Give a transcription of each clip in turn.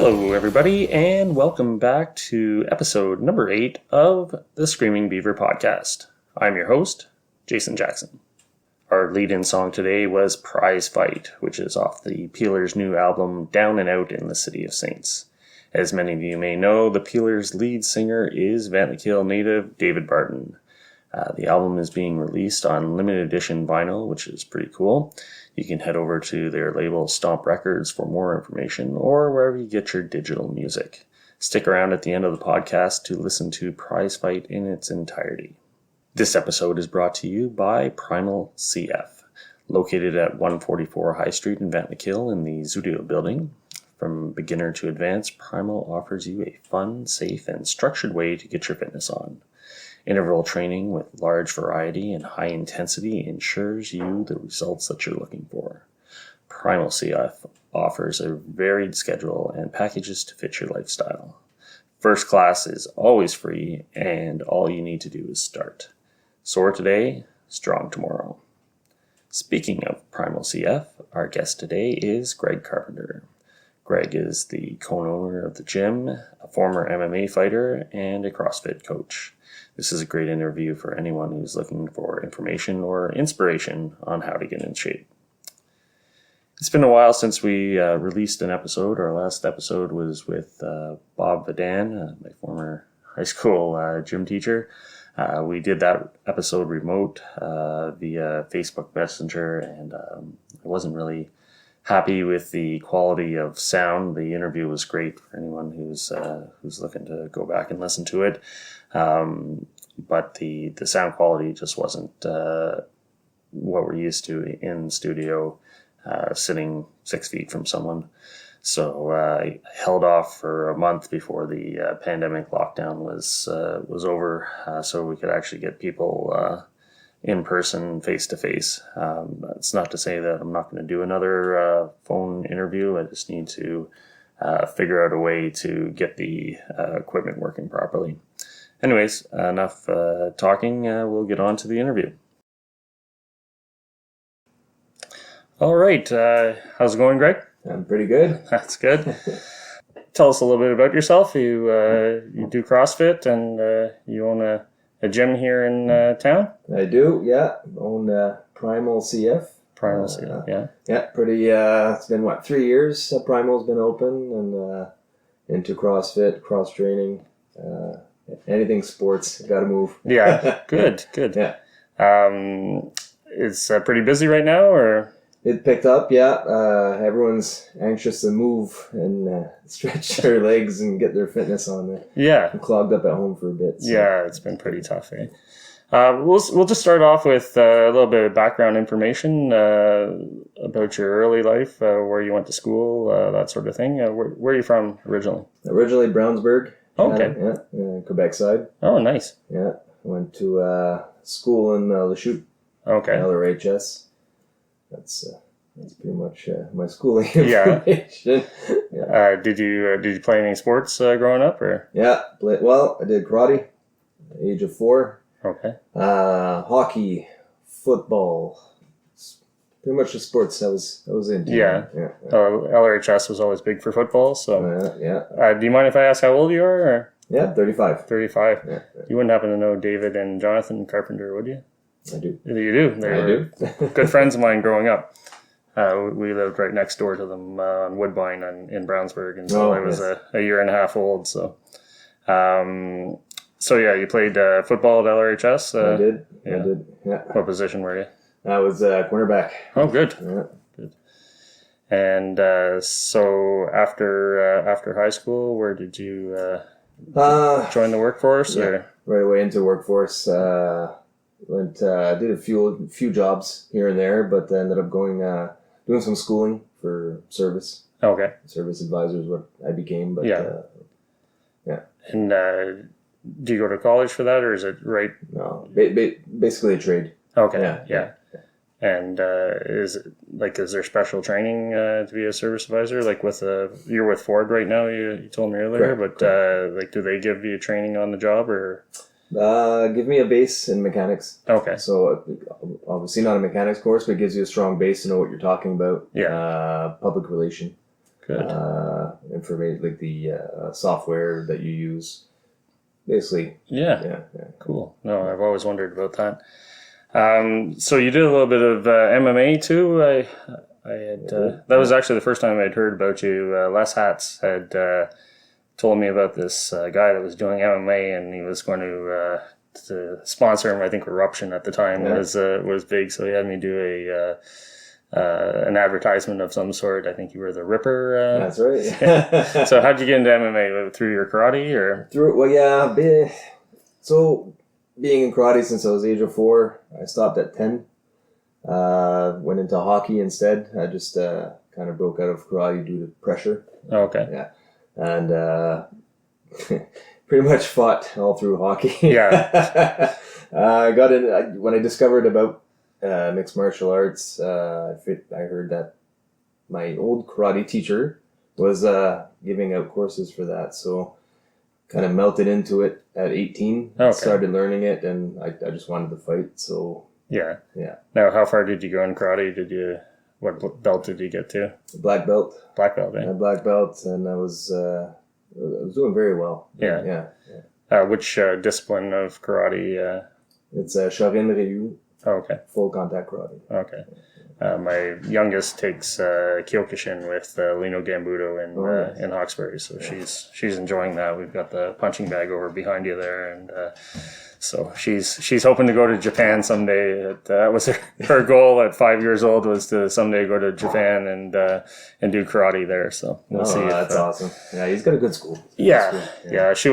Hello, everybody, and welcome back to episode number 8 of the Screaming Beaver podcast. I'm your host, Jason Jackson. Our lead-in song today was Prize Fight, which is off the Peelers' new album, Down and Out in the City of Saints. As many of you may know, the Peelers' lead singer is Vatlakil native David Barton. The album is being released on limited edition vinyl, which is pretty cool. You can head over to their label Stomp Records for more information or wherever you get your digital music. Stick around at the end of the podcast to listen to Prize Fight in its entirety. This episode is brought to you by Primal CF, located at 144 High Street in Vatlakil in the Zudio building. From beginner to advanced, Primal offers you a fun, safe, and structured way to get your fitness on. Interval training with large variety and high intensity ensures you the results that you're looking for. Primal CF offers a varied schedule and packages to fit your lifestyle. First class is always free, and all you need to do is start. Sore today, strong tomorrow. Speaking of Primal CF, our guest today is Greg Carpenter. Greg is the co-owner of the gym, a former MMA fighter, and a CrossFit coach. This is a great interview for anyone who's looking for information or inspiration on how to get in shape. It's been a while since we released an episode. Our last episode was with Bob Vadan, my former high school gym teacher. We did that episode remote via Facebook Messenger, and I wasn't really happy with the quality of sound. The interview was great for anyone who's looking to go back and listen to it. But the sound quality just wasn't what we're used to in studio, sitting 6 feet from someone. So I held off for a month before the pandemic lockdown was over, so we could actually get people in person, face to face. It's not to say that I'm not going to do another phone interview. I just need to figure out a way to get the equipment working properly. Anyways, enough talking. We'll get on to the interview. All right. How's it going, Greg? I'm pretty good. That's good. Tell us a little bit about yourself. You do CrossFit, and you own a gym here in town? I do, yeah. Own Primal CF. Primal CF, yeah. Yeah, pretty, it's been, 3 years Primal's been open, and into CrossFit, cross-training, anything sports, gotta move. Yeah, good. Yeah. It's pretty busy right now, or? It picked up, yeah. Everyone's anxious to move and stretch their legs and get their fitness on there. Yeah. I'm clogged up at home for a bit. So. Yeah, it's been pretty tough, eh? We'll just start off with a little bit of background information about your early life, where you went to school, that sort of thing. Where are you from originally? Originally Brownsburg. Oh, okay. Yeah, Quebec side. Oh, nice. Yeah, went to school in Lachute. Okay. LRHS. That's pretty much my schooling Yeah. information. Yeah. Did you play any sports growing up, or? Yeah, I did karate, at the age of 4. Okay. Hockey, football, pretty much the sports I was into. Yeah. LRHS was always big for football, so. Yeah. Do you mind if I ask how old you are? Or? Yeah, 35. 35. Yeah. You wouldn't happen to know David and Jonathan Carpenter, would you? I do. You do? They were good friends of mine growing up. We lived right next door to them on Woodbine in Brownsburg until I was a year and a half old. So, yeah, you played football at LRHS? I did. Yeah. What position were you? I was cornerback. Oh, good. Yeah. Good. And so after high school, where did you join the workforce? Yeah, or? Right away into workforce. Did a few jobs here and there, but ended up going doing some schooling for service. Okay. Service advisor is what I became, but yeah. Yeah. And do you go to college for that, or is it right? No, basically a trade. Okay. Yeah. And is there special training to be a service advisor? Like you're with Ford right now. You told me earlier, correct. But do they give you training on the job, or? Give me a base in mechanics. Okay. So obviously not a mechanics course, but it gives you a strong base to know what you're talking about. Yeah. Public relation. Good. Information like the software that you use. Basically. Yeah. Cool. No, I've always wondered about that. So you did a little bit of MMA too. I had that was actually the first time I'd heard about you. Les Hats had told me about this guy that was doing MMA, and he was going to sponsor him. I think Eruption at the time was big, so he had me do an advertisement of some sort. I think you were the Ripper. That's right. So how'd you get into MMA? Through your karate or? So being in karate since I was age of 4, I stopped at 10. Went into hockey instead. I just kind of broke out of karate due to pressure. Okay. Yeah. And pretty much fought all through hockey. Yeah. I got in when I discovered about mixed martial arts. I heard that my old karate teacher was giving out courses for that, so kind of melted into it at 18. Okay. Started learning it, and I just wanted to fight. So yeah. Now, how far did you go in karate? What belt did you get to? Black belt. Black belt, eh? Black belt, and I was doing very well. Yeah. Which discipline of karate? It's Shorin Ryu. Oh, okay. Full contact karate. Okay. My youngest takes Kyokushin with Lino Gambudo in Hawkesbury, so she's enjoying that. We've got the punching bag over behind you there, and so she's hoping to go to Japan someday. That was her goal at 5 years old, was to someday go to Japan and do karate there. So we'll see. That's awesome. Yeah, he's got a good school. Yeah. She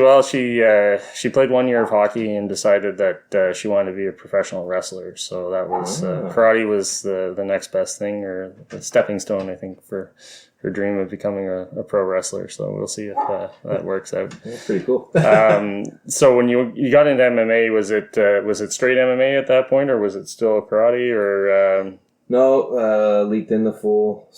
played 1 year of hockey and decided that she wanted to be a professional wrestler. So that was karate was the next best thing, or the stepping stone, I think, for her dream of becoming a pro wrestler. So we'll see if that works out. That's pretty cool. So when you got into MMA, was it straight MMA at that point, or was it still karate, or? No, leaped into full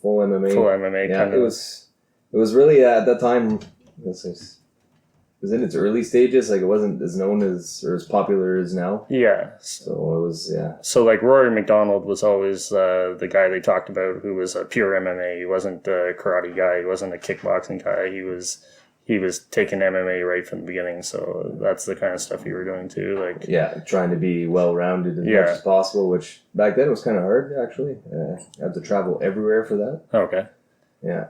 MMA. Full MMA. Yeah, it was really at that time. It was in its early stages. Like, it wasn't as known as or as popular as now. Yeah. So it was, yeah. So like Rory McDonald was always the guy they talked about who was a pure MMA. He wasn't a karate guy. He wasn't a kickboxing guy. He was taking MMA right from the beginning. So that's the kind of stuff you were doing too. Like, yeah, trying to be well-rounded as much as possible, which back then was kind of hard, actually. I had to travel everywhere for that. Okay. Yeah.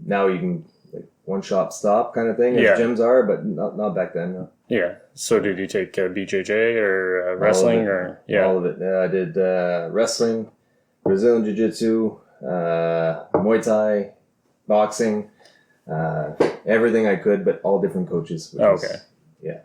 Now you can, like, one-shop stop kind of thing, as gyms are, but not back then. No. Yeah. So did you take BJJ or wrestling or? Yeah. All of it. I did wrestling, Brazilian Jiu-Jitsu, Muay Thai, boxing, everything I could, but all different coaches. Okay. It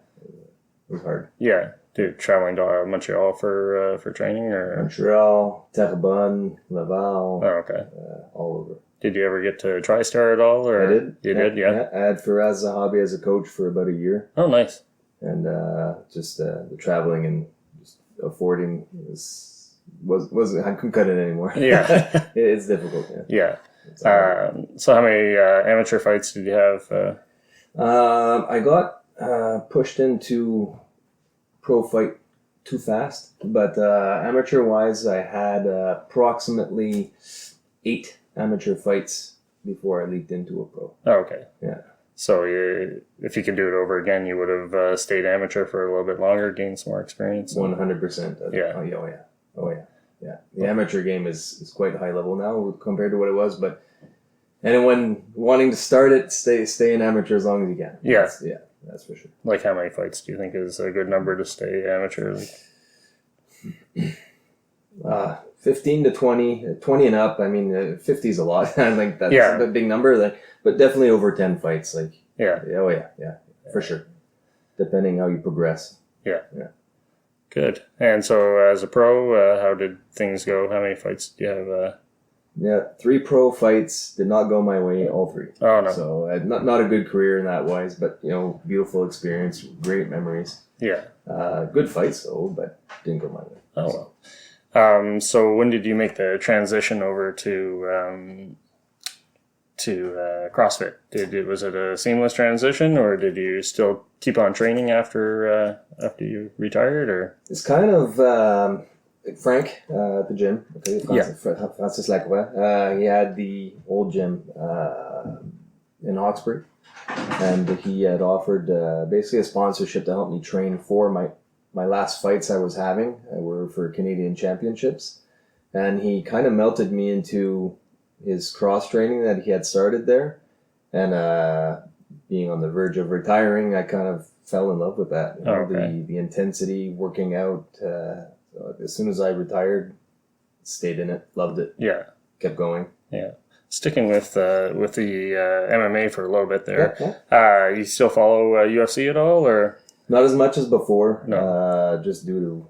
was hard. Yeah. Dude, traveling to Montreal for training, or? Montreal, Terrebonne, Laval. Oh, okay. All over. Did you ever get to TriStar at all? Or? I did. You did, yeah. I had Faraz Zahabi as a coach for about a year. Oh, nice. And just the traveling and just affording was I couldn't cut it anymore. Yeah. It's difficult. Yeah. So how many amateur fights did you have? I got pushed into pro fight too fast, but amateur wise, I had approximately 8 amateur fights before I leaped into a pro. Oh, okay. Yeah. So if you could do it over again, you would have stayed amateur for a little bit longer, gained some more experience. 100%. Yeah. Oh yeah. The amateur game is quite high level now compared to what it was, but anyone wanting to start it, stay an amateur as long as you can. Yeah. That's for sure. Like, how many fights do you think is a good number to stay amateur? 15 to 20 and up. I mean, 50 is a lot. I think that's a big number. But definitely over 10 fights. Like, yeah, for sure. Depending how you progress. Yeah. Good. And so, as a pro, how did things go? How many fights did you have? 3 pro fights did not go my way. All 3. Oh no. So not a good career in that wise, but beautiful experience, great memories. Yeah. Good fights though, but didn't go my way. Oh well. So when did you make the transition over to CrossFit? Was it a seamless transition, or did you still keep on training after you retired, or? It's kind of Frank at the gym. Okay, Francis Lacroix. He had the old gym in Hawkesbury, and he had offered basically a sponsorship to help me train for my last fights I was having. Were for Canadian championships, and he kind of melted me into his cross training that he had started there, and being on the verge of retiring, I kind of fell in love with that. The intensity, working out. As soon as I retired, stayed in it, loved it. Yeah, kept going. Yeah, sticking with the MMA for a little bit there. Yeah. You still follow UFC at all, or not as much as before? No, just due to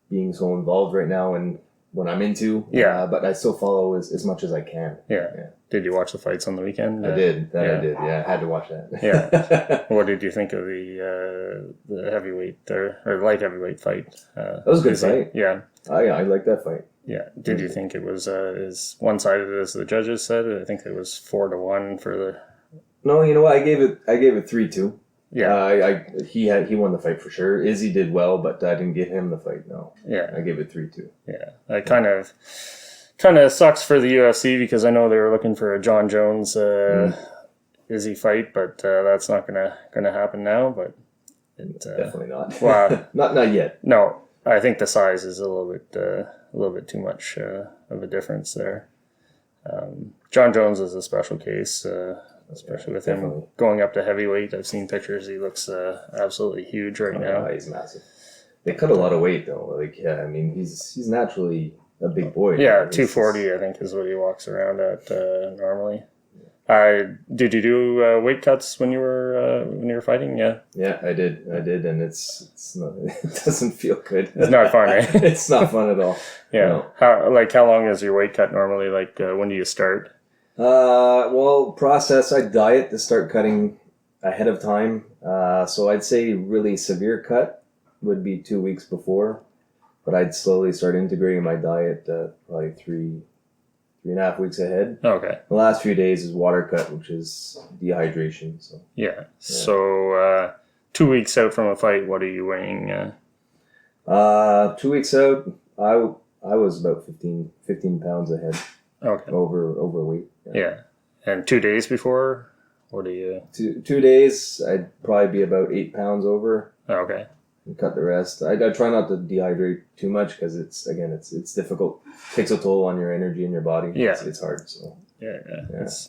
being so involved right now and what I'm into. Yeah, but I still follow as much as I can. Yeah. Did you watch the fights on the weekend? I did. I did. Yeah, I had to watch that. Yeah. What did you think of the heavyweight or light heavyweight fight? That was a good fight. Yeah. I like that fight. Yeah. Did you think it was as one-sided as the judges said? I think it was 4-1 for the. No, you know what? I gave it 3-2. Yeah. He won the fight for sure. Izzy did well, but I didn't give him the fight. No. Yeah. I gave it 3-2. Yeah. It kind of sucks for the UFC because I know they were looking for a John Jones Izzy fight, but that's not gonna happen now. But definitely not. Well, not yet. No, I think the size is a little bit too much of a difference there. John Jones is a special case, especially with him going up to heavyweight. I've seen pictures; he looks absolutely huge right now. He's massive. They cut a lot of weight though. I mean, he's naturally a big boy. Yeah, 240 I think is what he walks around at normally. Did you do weight cuts when you were fighting? Yeah. Yeah, I did, and it's not, it doesn't feel good. It's not fun, right? It's not fun at all. Yeah. No. How long is your weight cut normally? When do you start? Well, I diet to start cutting ahead of time. So I'd say really severe cut would be 2 weeks before. But I'd slowly start integrating my diet probably 3.5 weeks ahead. Okay. The last few days is water cut, which is dehydration. So yeah. So 2 weeks out from a fight, what are you weighing? 2 weeks out, I was about 15 pounds ahead. Okay. Overweight. Yeah. And 2 days before, what do you? 2 days, I'd probably be about 8 pounds over. Okay. And cut the rest. I try not to dehydrate too much because it's difficult. It takes a toll on your energy and your body. Yeah. It's hard. So yeah. It's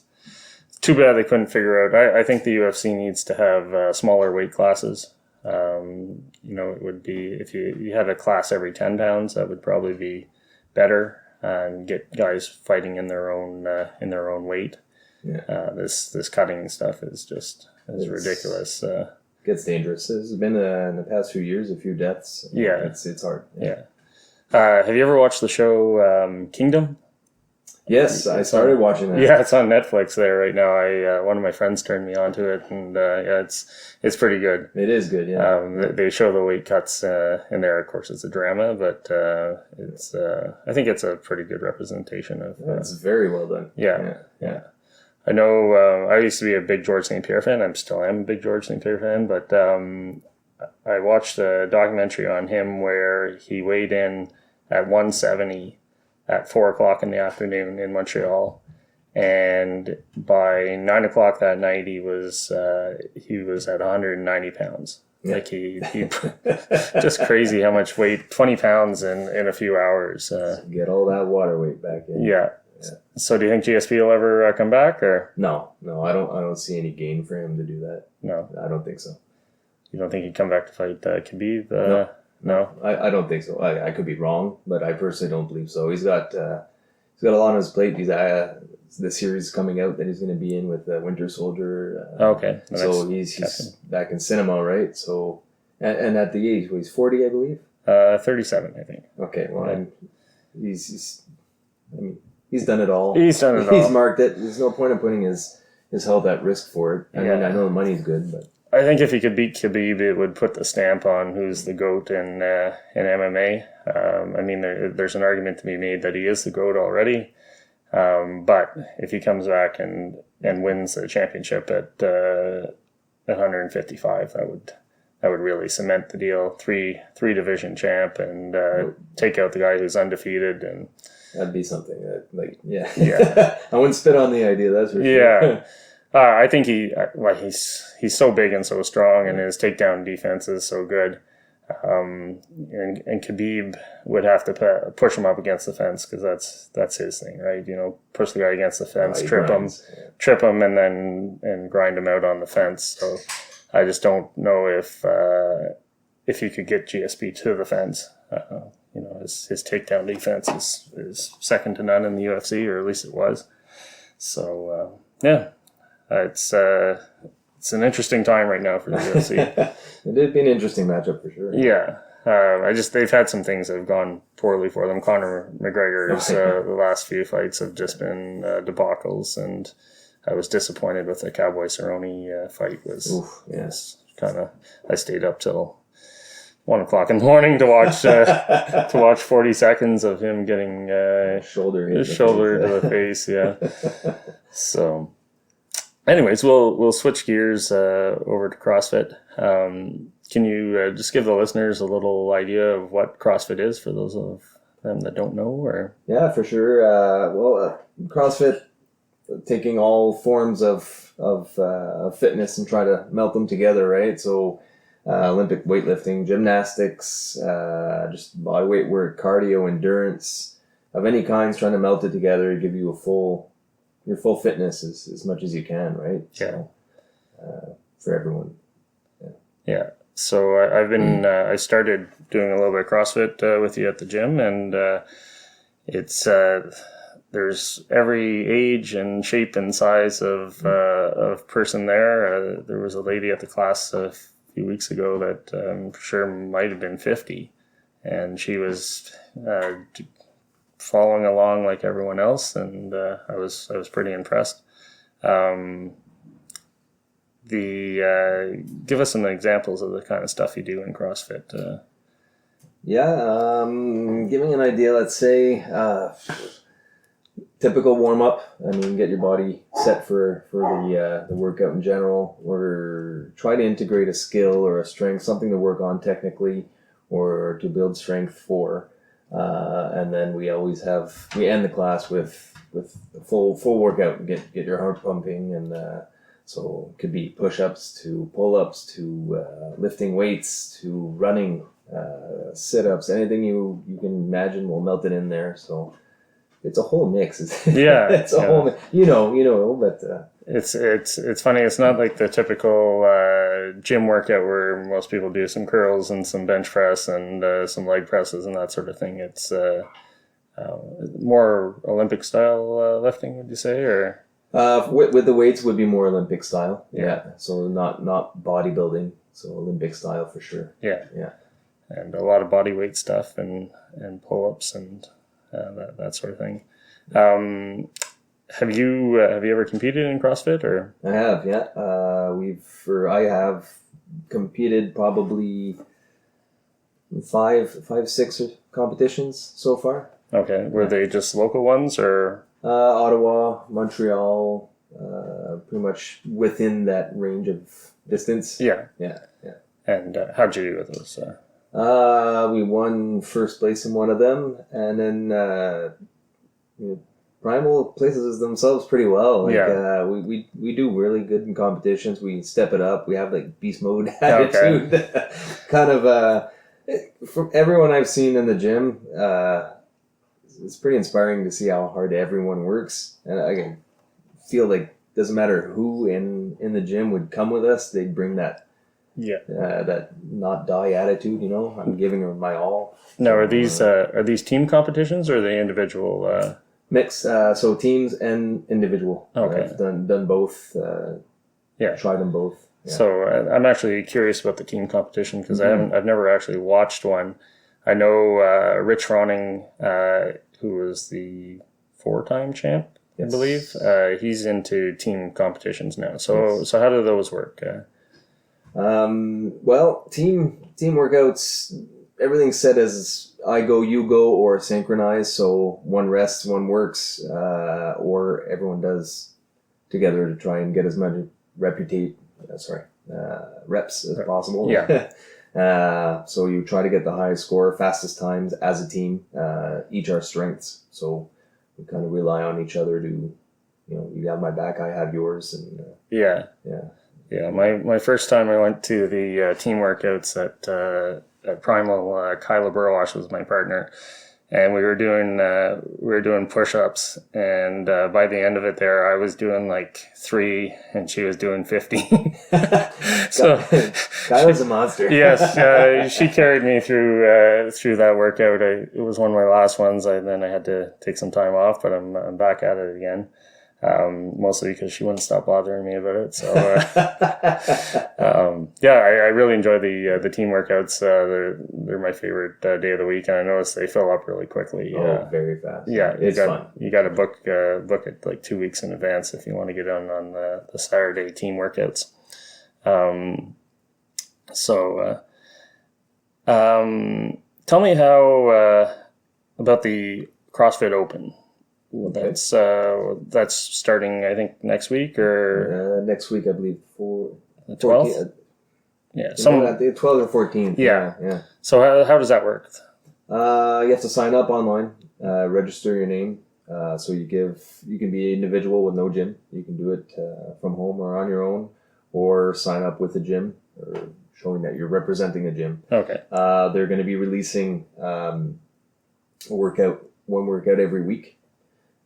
too bad they couldn't figure out. I think the UFC needs to have smaller weight classes. It would be if you had a class every 10 pounds, that would probably be better and get guys fighting in their own weight. Yeah. This cutting stuff is ridiculous. Gets dangerous. There's been in the past few years a few deaths. Yeah, it's hard. Yeah. Have you ever watched the show Kingdom? Yes, I started watching that. Yeah, it's on Netflix there right now. One of my friends turned me onto it, and it's pretty good. It is good. Yeah. They show the weight cuts in there. Of course, it's a drama, but it's I think it's a pretty good representation of. It's very well done. Yeah. I know I used to be a big George St. Pierre fan. I still am a big George St. Pierre fan, but I watched a documentary on him where he weighed in at 170 at 4 o'clock in the afternoon in Montreal. And by 9 o'clock that night, he was at 190 pounds. Yeah. Like he just crazy how much weight, 20 pounds in a few hours. Get all that water weight back in. Yeah. So do you think GSP will ever come back, or no? I don't see any gain for him to do that. No, I don't think so. You don't think he'd come back to fight Khabib? No, I don't think so. I could be wrong, but I personally don't believe so. He's got a lot on his plate. He's the series coming out that he's going to be in with Winter Soldier. Okay, so he's back in cinema, right? So and at the age, he's 40, I believe. 37, I think. Okay, well, he's done it all. He's marked it. There's no point in putting his health at risk for it. I mean, I know the money's good, but I think if he could beat Khabib, it would put the stamp on who's the GOAT in MMA. I mean, there's an argument to be made that he is the GOAT already. But if he comes back and wins the championship at 155, that would really cement the deal. Three division champ, and take out the guy who's undefeated, and that'd be something that, like, yeah. Yeah. I wouldn't spit on the idea, that's for sure. Yeah. I think he's so big and so strong, and his takedown defense is so good. And Khabib would have to push him up against the fence, because that's his thing, right? You know, push the guy against the fence, trip him, and then grind him out on the fence. So I just don't know if you could get GSP to the fence. You know, his takedown defense is second to none in the UFC, or at least it was. So yeah, it's an interesting time right now for the UFC. It'd be an interesting matchup for sure. Yeah. They've had some things that have gone poorly for them. Conor McGregor's the last few fights have just been debacles, and I was disappointed with the Cowboy Cerrone fight. I stayed up till 1:00 in the morning to watch 40 seconds of him getting his shoulder to the face. Yeah. So, anyways, we'll switch gears over to CrossFit. Can you just give the listeners a little idea of what CrossFit is, for those of them that don't know? Or yeah, for sure. CrossFit, taking all forms of fitness and try to melt them together, right? So Olympic weightlifting, gymnastics, just bodyweight work, cardio, endurance of any kind, trying to melt it together to give you your full fitness as much as you can, right? Yeah. So, for everyone. Yeah. So I started doing a little bit of CrossFit with you at the gym, and it's there's every age and shape and size of person there. There was a lady at the class a few weeks ago that I'm sure might have been 50, and she was following along like everyone else, and I was pretty impressed. Give us some examples of the kind of stuff you do in CrossFit. Giving an idea, let's say typical warm-up. I mean, get your body set for the workout in general, or try to integrate a skill or a strength, something to work on technically or to build strength for. And then we end the class with a full workout, get your heart pumping, and so it could be push-ups to pull-ups to lifting weights to running, sit-ups, anything you can imagine, we'll melt it in there. So it's a whole mix. Yeah, it's a whole mix. You know, but it's funny. It's not like the typical gym workout where most people do some curls and some bench press and some leg presses and that sort of thing. It's more Olympic style lifting, would you say, or? With the weights would be more Olympic style. Yeah. So not bodybuilding. So Olympic style for sure. Yeah. Yeah. And a lot of body weight stuff and pull-ups and that sort of thing. Have you ever competed in CrossFit, or? I have, yeah. I have competed probably 6 competitions so far. Okay. Were they just local ones, or? Ottawa, Montreal, pretty much within that range of distance. Yeah. Yeah. And how'd you do with those? We won first place in one of them, and then Primal places themselves pretty well. We do really good in competitions. We step it up. We have like beast mode attitude. Okay. Kind of from everyone I've seen in the gym, it's pretty inspiring to see how hard everyone works. And I feel like doesn't matter who in the gym would come with us, they'd bring that that not die attitude. You know, I'm giving them my all. Now, are these team competitions, or are they individual? Mix. So teams and individual. Okay. I've done both. Tried them both. Yeah. So I'm actually curious about the team competition, because I've never actually watched one. I know Rich Ronning, who was the 4-time champ, I believe. He's into team competitions now. So how do those work? Well, team workouts, everything's set as I go, you go, or synchronized. So one rests, one works, or everyone does together to try and get as much reps as possible. Yeah. So you try to get the highest score, fastest times as a team, each our strengths. So we kind of rely on each other to, you have my back, I have yours. And Yeah. My first time I went to the team workouts at Primal, Kyla Burwash was my partner, and we were doing push-ups, and by the end of it there, I was doing like 3 and she was doing 50. So Kyla's a monster. Yes, she carried me through that workout. It was one of my last ones. Then I had to take some time off, but I'm back at it again. Mostly because she wouldn't stop bothering me about it. So, I really enjoy the team workouts. They're my favorite day of the week, and I notice they fill up really quickly. Very fast. Yeah, it's fun. You got to book it like 2 weeks in advance if you want to get on the Saturday team workouts. Tell me how about the CrossFit Open. That's starting, I think, next week or next week, I believe, for the 12th. Yeah, the 12th or 14th. Yeah. So how does that work? You have to sign up online, register your name. So you can be an individual with no gym. You can do it from home or on your own, or sign up with a gym, or showing that you're representing a gym. Okay. They're going to be releasing one workout every week.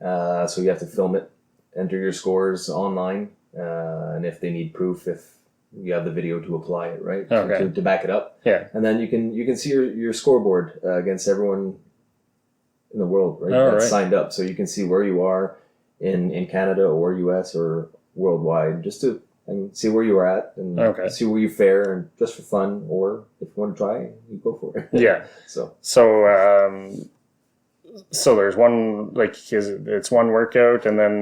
So you have to film it, enter your scores online, and if they need proof, if you have the video to apply it, right? Okay. To back it up. Yeah. And then you can see your scoreboard against everyone in the world, right? That's signed up, so you can see where you are in Canada or US or worldwide, just to see where you are at and see where you fare, and just for fun, or if you want to try, you go for it. Yeah. So there's one, it's one workout and then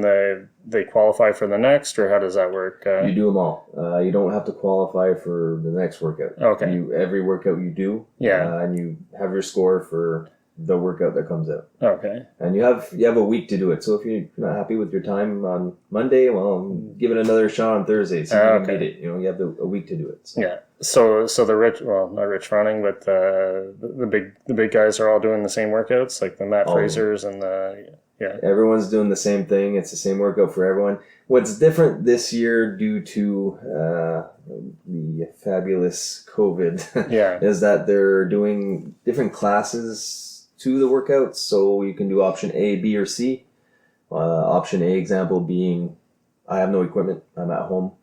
they qualify for the next, or how does that work? You do them all. You don't have to qualify for the next workout. Okay. Every workout you do. Yeah. And you have your score for the workout that comes out. Okay. And you have a week to do it. So if you're not happy with your time on Monday, well, give it another shot on Thursday. So you can beat it. You have a week to do it. So. Yeah. So the not rich running, but the big guys are all doing the same workouts, like the Matt Frasers and Everyone's doing the same thing. It's the same workout for everyone. What's different this year, due to the fabulous COVID, is that they're doing different classes to the workouts. So you can do option A, B, or C. Option A example being, I have no equipment. I'm at home.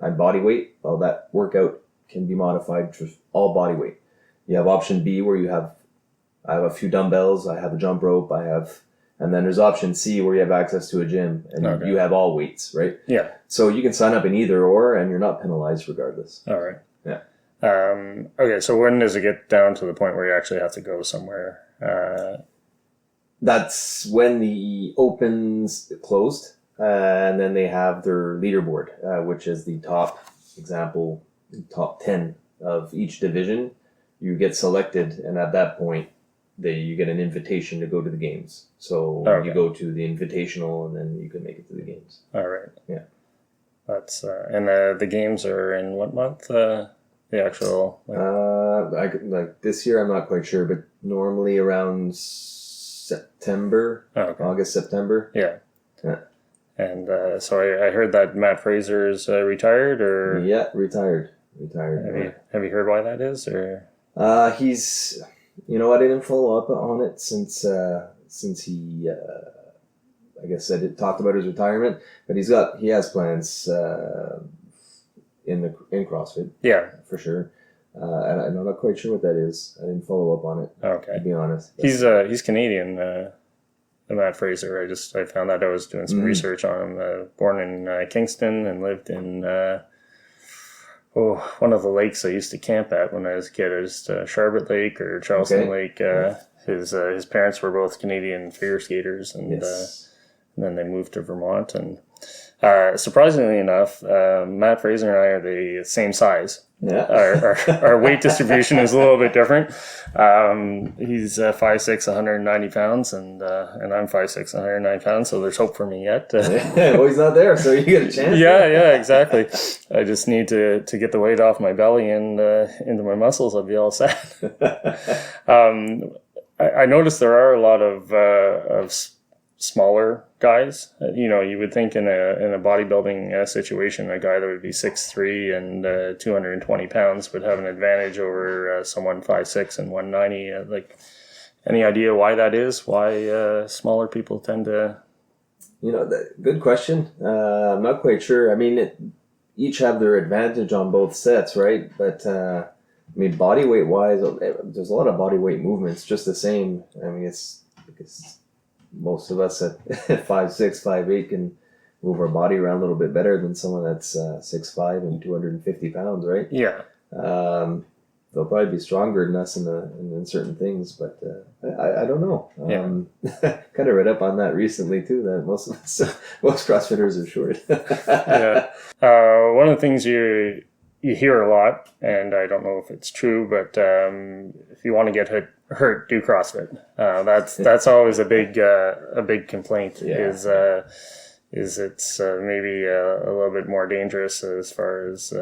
I'm body weight. Well, that workout can be modified to all body weight. You have option B where I have a few dumbbells, I have a jump rope, and then there's option C where you have access to a gym and you have all weights, right? Yeah. So you can sign up in either or, and you're not penalized regardless. All right. Yeah. Okay. So when does it get down to the point where you actually have to go somewhere? That's when the Opens closed, and then they have their leaderboard, which is the top 10 of each division. You get selected, and at that point, you get an invitation to go to the games. So you go to the invitational, and then you can make it to the games. All right. Yeah. That's and the games are in what month? The actual. This year, I'm not quite sure, but normally around September, August, September. Yeah. And so I heard that Matt Fraser's retired, or retired. Have you heard why that is, or? He's, I didn't follow up on it since he, I guess talked about his retirement, but he has plans in CrossFit. Yeah, for sure. And I'm not quite sure what that is. I didn't follow up on it. Okay, to be honest. He's Canadian. Matt Fraser. I found that I was doing some research on him. Born in Kingston and lived in one of the lakes I used to camp at when I was a kid. It was Sharbot Lake or Charleston Lake. His parents were both Canadian figure skaters, and then they moved to Vermont. And Surprisingly enough, Matt Fraser and I are the same size. Yeah. Our weight distribution is a little bit different. He's 5'6", 190 pounds, and I'm 5'6", 190 pounds, so there's hope for me yet. Well, he's not there, so you get a chance. Yeah, exactly. I just need to get the weight off my belly and into my muscles. I'll be all set. I noticed there are a lot of smaller guys. You would think in a bodybuilding situation, a guy that would be 6'3" and 220 pounds would have an advantage over someone 5'6" and 190. Like, any idea why that is? Why smaller people tend to? Good question. I'm not quite sure. I mean, each have their advantage on both sets, right? But body weight wise, there's a lot of body weight movements just the same. I mean, it's most of us at 5'6", 5'8" can move our body around a little bit better than someone that's 6'5" and 250 pounds, right? Yeah. They'll probably be stronger than us in certain things, but I don't know. Kind of read up on that recently too, that most CrossFitters are short. Yeah. One of the things you hear a lot, and I don't know if it's true, but if you want to get hurt, do CrossFit. That's always a big complaint. Yeah. Is it's maybe a little bit more dangerous as far as.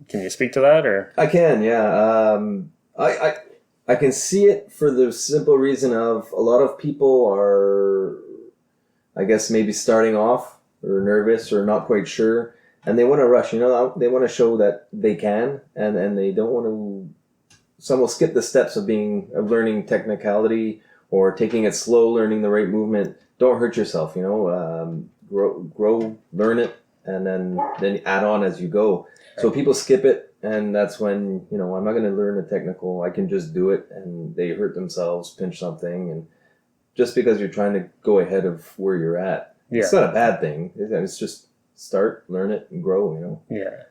Can you speak to that, or? I can, yeah. I can see it for the simple reason of a lot of people are, I guess, maybe starting off or nervous or not quite sure, and they want to rush. They want to show that they can, and they don't want to. Some will skip the steps of learning technicality or taking it slow, learning the right movement. Don't hurt yourself. Grow, learn it, and then add on as you go. So people skip it, and that's when, I'm not going to learn a technical. I can just do it, and they hurt themselves, pinch something, and just because you're trying to go ahead of where you're at, It's not a bad thing. It's just start, learn it, and grow. Yeah,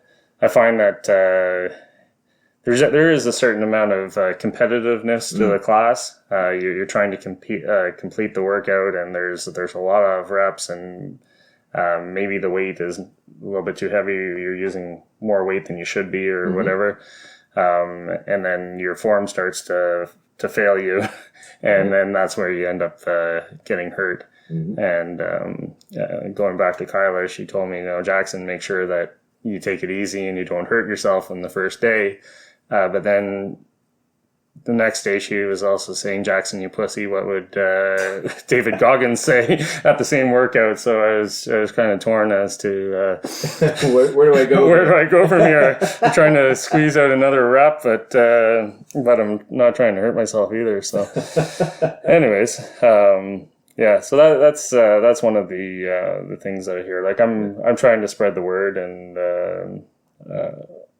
I find that there is a certain amount of competitiveness to the class. You're trying to complete the workout, and there's a lot of reps and. Maybe the weight is a little bit too heavy. You're using more weight than you should be, or whatever, and then your form starts to fail you, and then that's where you end up getting hurt. And going back to Kyla, she told me, Jackson, make sure that you take it easy and you don't hurt yourself on the first day. But then the next day she was also saying, Jackson, you pussy, what would David Goggins say at the same workout? So I was kind of torn as to where do I go? Where do I go from here? I'm trying to squeeze out another rep, but I'm not trying to hurt myself either. So anyways, so that's one of the things that I hear. Like I'm trying to spread the word, and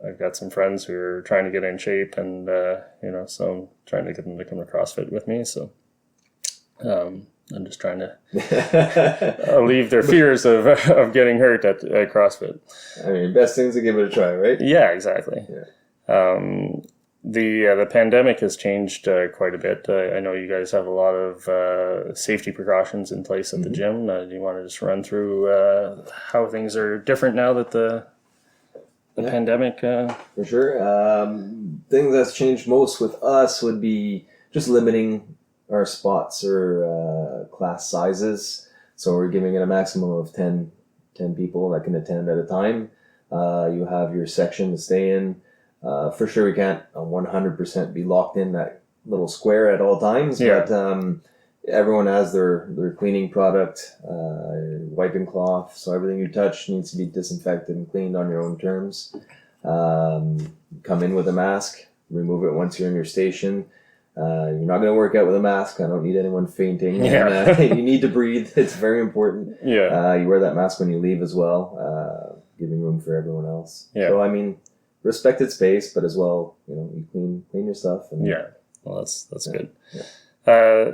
I've got some friends who are trying to get in shape, and so I'm trying to get them to come to CrossFit with me. So I'm just trying to alleviate their fears of getting hurt at CrossFit. I mean, best things to give it a try, right? Yeah, exactly. Yeah. The pandemic has changed quite a bit. I know you guys have a lot of safety precautions in place at the gym. Do you want to just run through how things are different now that the pandemic? For sure. Thing that's changed most with us would be just limiting our spots or class sizes. So we're giving it a maximum of 10 people that can attend at a time. You have your section to stay in. For sure, we can't 100% be locked in that little square at all times, but everyone has their cleaning product, wiping cloth, so everything you touch needs to be disinfected and cleaned on your own terms. Come in with a mask, remove it once you're in your station. You're not going to work out with a mask. I don't need anyone fainting. Yeah. You need to breathe. It's very important. Yeah. You wear that mask when you leave as well, giving room for everyone else. Yeah. So, respected space, but as well, you clean your stuff. And, yeah. Well, that's good. Yeah.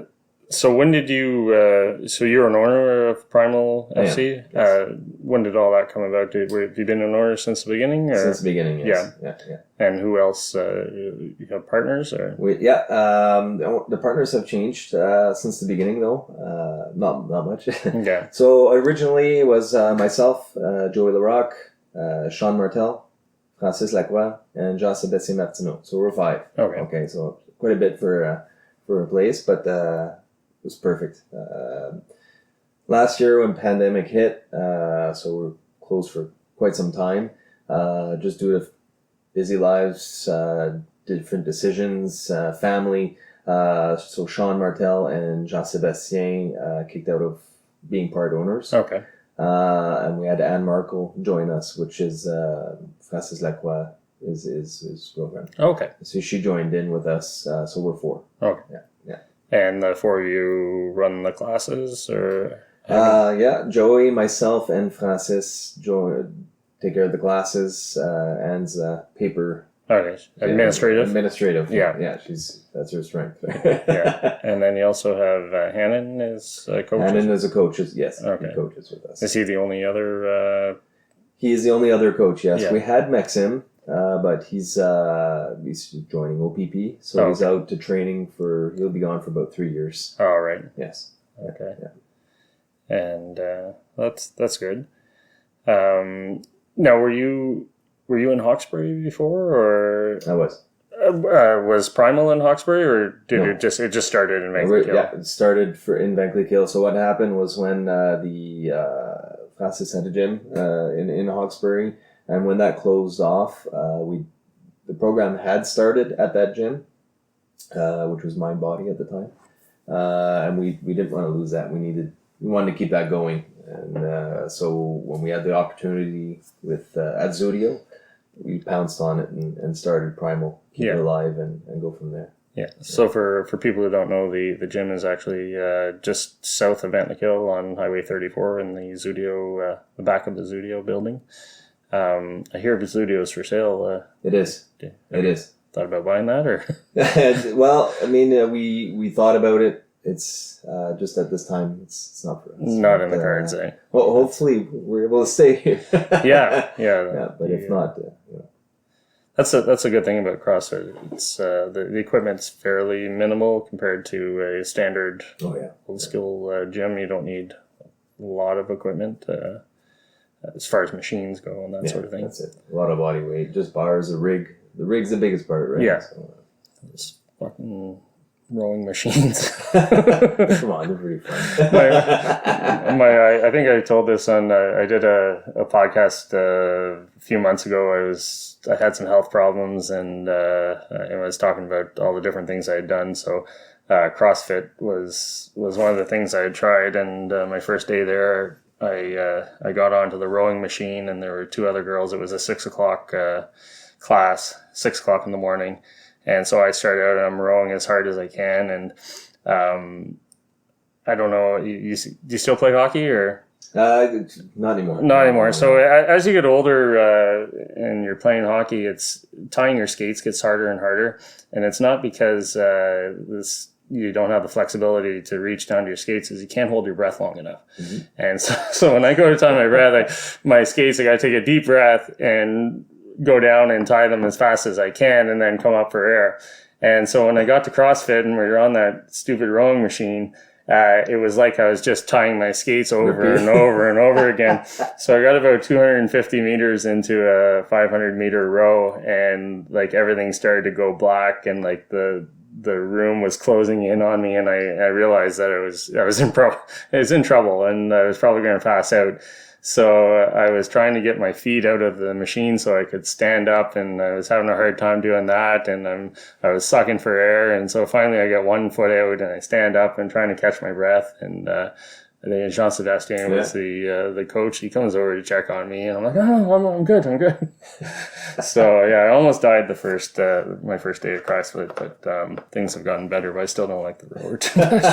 So when did you? So you're an owner of Primal FC. Yes. When did all that come about? Have you been an owner since the beginning? Or? Since the beginning, yes. Yeah. And who else? You have partners, or the partners have changed since the beginning, though. Not much. Yeah. So originally it was myself, Joey Larocque, Sean Martel, Francis Lacroix, and Jean-Sébastien Martineau. So we're 5. Okay. So quite a bit for a place, but it was perfect. Last year when pandemic hit, so we're closed for quite some time, just due to busy lives, different decisions, family. So Sean Martel and Jean-Sébastien kicked out of being part owners. Okay. And we had Anne Markle join us, which is Francis Lacroix, is his girlfriend. Okay. So she joined in with us, so we're 4. Okay. Yeah. And the 4 of you run the classes, or? Joey, myself, and Francis take care of the classes, and paper. Okay. Administrative. Yeah. That's her strength. Yeah. And then you also have Hannon as a coach. Hannon is a coach. Yes. Okay. He coaches with us. Is he the only other? He is the only other coach. Yes. Yeah. We had Maxim, but he's joining OPP, so he's out to training he'll be gone for about 3 years. Oh, right. Yes. Okay. Yeah. And that's good. Now, were you in Hawkesbury before, or I was. Was Primal in Hawkesbury, or did No. it just started in Vancouver? Yeah, it started in Vancouver. So what happened was when Francis had a gym in Hawkesbury, and when that closed off, the program had started at that gym, which was Mind Body at the time, and we didn't want to lose that. We wanted to keep that going, and so when we had the opportunity with at Zudio, we pounced on it and started Primal, keep it alive, and go from there. Yeah. So for people who don't know, the gym is actually just south of Ventlikill on Highway 34 in the Zudio, the back of the Zudio building. I hear Zudio's for sale. It is. It is. Thought about buying that, or? Well, I mean, we thought about it. It's just at this time, it's not for us. Not in the cards, eh? Well, hopefully we're able to stay here. Yeah. But if not, That's a good thing about CrossFit. It's the equipment's fairly minimal compared to a standard old school gym. You don't need a lot of equipment as far as machines go and that sort of thing. That's it. A lot of body weight, just bars, a rig. The rig's the biggest part, right? Yeah. So, those fucking rowing machines. Come on, they're pretty fun. I think I told this on. I did a podcast a few months ago. I had some health problems, and I was talking about all the different things I had done. So CrossFit was one of the things I had tried, and my first day there, I got onto the rowing machine, and there were 2 other girls. It was a 6 o'clock class, 6 o'clock in the morning. And so I started out, and I'm rowing as hard as I can. And I don't know, do you still play hockey, or? Not anymore. Not anymore. So as you get older and you're playing hockey, it's tying your skates gets harder and harder. And it's not because you don't have the flexibility to reach down to your skates, is you can't hold your breath long enough. Mm-hmm. And so when I go to tie my breath, my skates, I got to take a deep breath and go down and tie them as fast as I can and then come up for air. And so when I got to CrossFit and we were on that stupid rowing machine, it was like I was just tying my skates over and over and over again. So I got about 250 meters into a 500 meter row, and like everything started to go black, and like the room was closing in on me, and I realized that I was in trouble, and I was probably going to pass out. So I was trying to get my feet out of the machine so I could stand up, and I was having a hard time doing that, and I was sucking for air. And so finally I get one foot out and I stand up and trying to catch my breath. And I think Jean-Sébastien was the coach. He comes over to check on me, and I'm like, oh, I'm good. So yeah, I almost died my first day of CrossFit, but things have gotten better, but I still don't like the rower too much.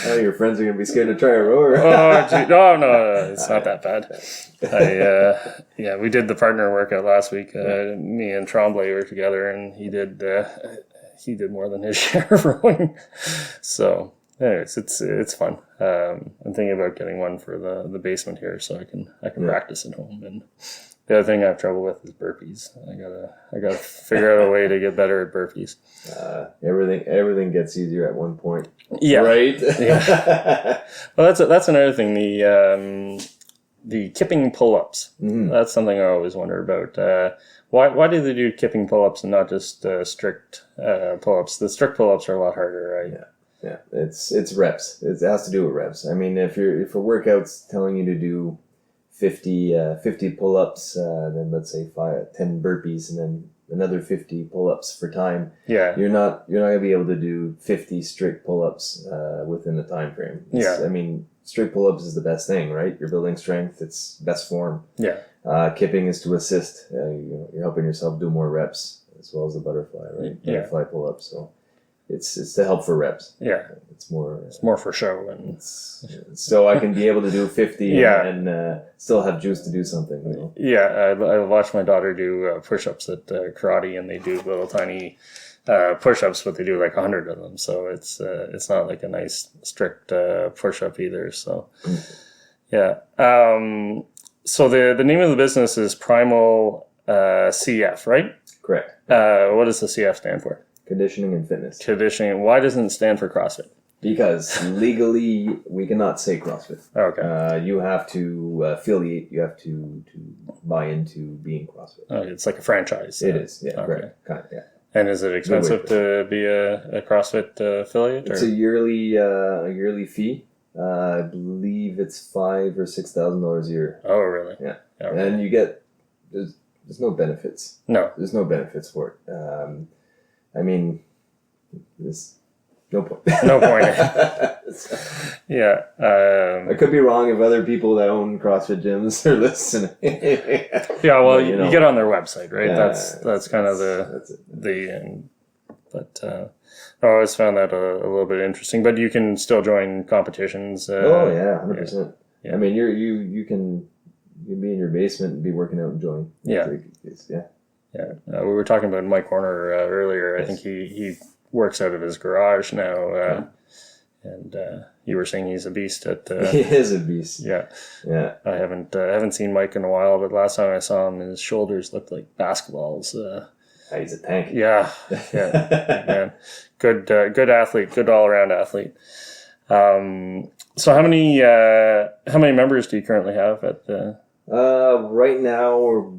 Oh, your friends are going to be scared to try a rower. No, it's not that bad. We did the partner workout last week. Me and Tremblay were together, and he did he did more than his share of rowing. So anyways, it's fun. I'm thinking about getting one for the basement here so I can practice at home. And the other thing I have trouble with is burpees. I gotta figure out a way to get better at burpees. Everything gets easier at one point. Yeah. Right? Yeah. Well, that's another thing. The kipping pull-ups. Mm-hmm. That's something I always wonder about. Why do they do kipping pull-ups and not just strict pull-ups? The strict pull-ups are a lot harder, right? Yeah. It's reps. It has to do with reps. I mean, if a workout's telling you to do 50 pull-ups, then let's say 10 burpees, and then another 50 pull-ups for time. Yeah. You're not gonna be able to do 50 strict pull-ups within the time frame. I mean, strict pull-ups is the best thing, right? You're building strength. It's best form. Yeah. Kipping is to assist. You're helping yourself do more reps as well as the butterfly, right? Yeah. Butterfly pull-ups. So it's to help for reps. Yeah. It's more for show, and so I can be able to do 50 Yeah. and still have juice to do something. You know? Yeah, I watched my daughter do push-ups at karate, and they do little tiny push-ups, but they do like 100 of them. So it's not like a nice strict push-up either. So yeah. So the name of the business is Primal CF, right? Correct. What does the CF stand for? Conditioning and fitness. Conditioning. Why doesn't it stand for CrossFit? Because legally we cannot say CrossFit. Okay. You have to affiliate. You have to buy into being CrossFit. It's like a franchise. It is. Yeah. Okay. Correct. Kind of, yeah. And is it expensive to be a CrossFit affiliate? It's a yearly fee. I believe it's $5,000 or $6,000 a year. Oh, really? Yeah. Okay. And you get there's no benefits. No. There's no benefits for it. I mean, there's no point. No point. Yeah. I could be wrong if other people that own CrossFit gyms are listening. Yeah, well, you get on their website, right? Yeah, that's kind of but I always found that a little bit interesting. But you can still join competitions. 100%. Yeah. I mean, you can be in your basement and be working out and join. Yeah. Yeah. We were talking about Mike Horner earlier. Yes. I think he works out of his garage now. And you were saying he's a beast at. He is a beast. Yeah. Yeah. I haven't seen Mike in a while, but last time I saw him, his shoulders looked like basketballs. He's a tank. Yeah. Man. Good athlete. Good all around athlete. So how many members do you currently have at? Right now we're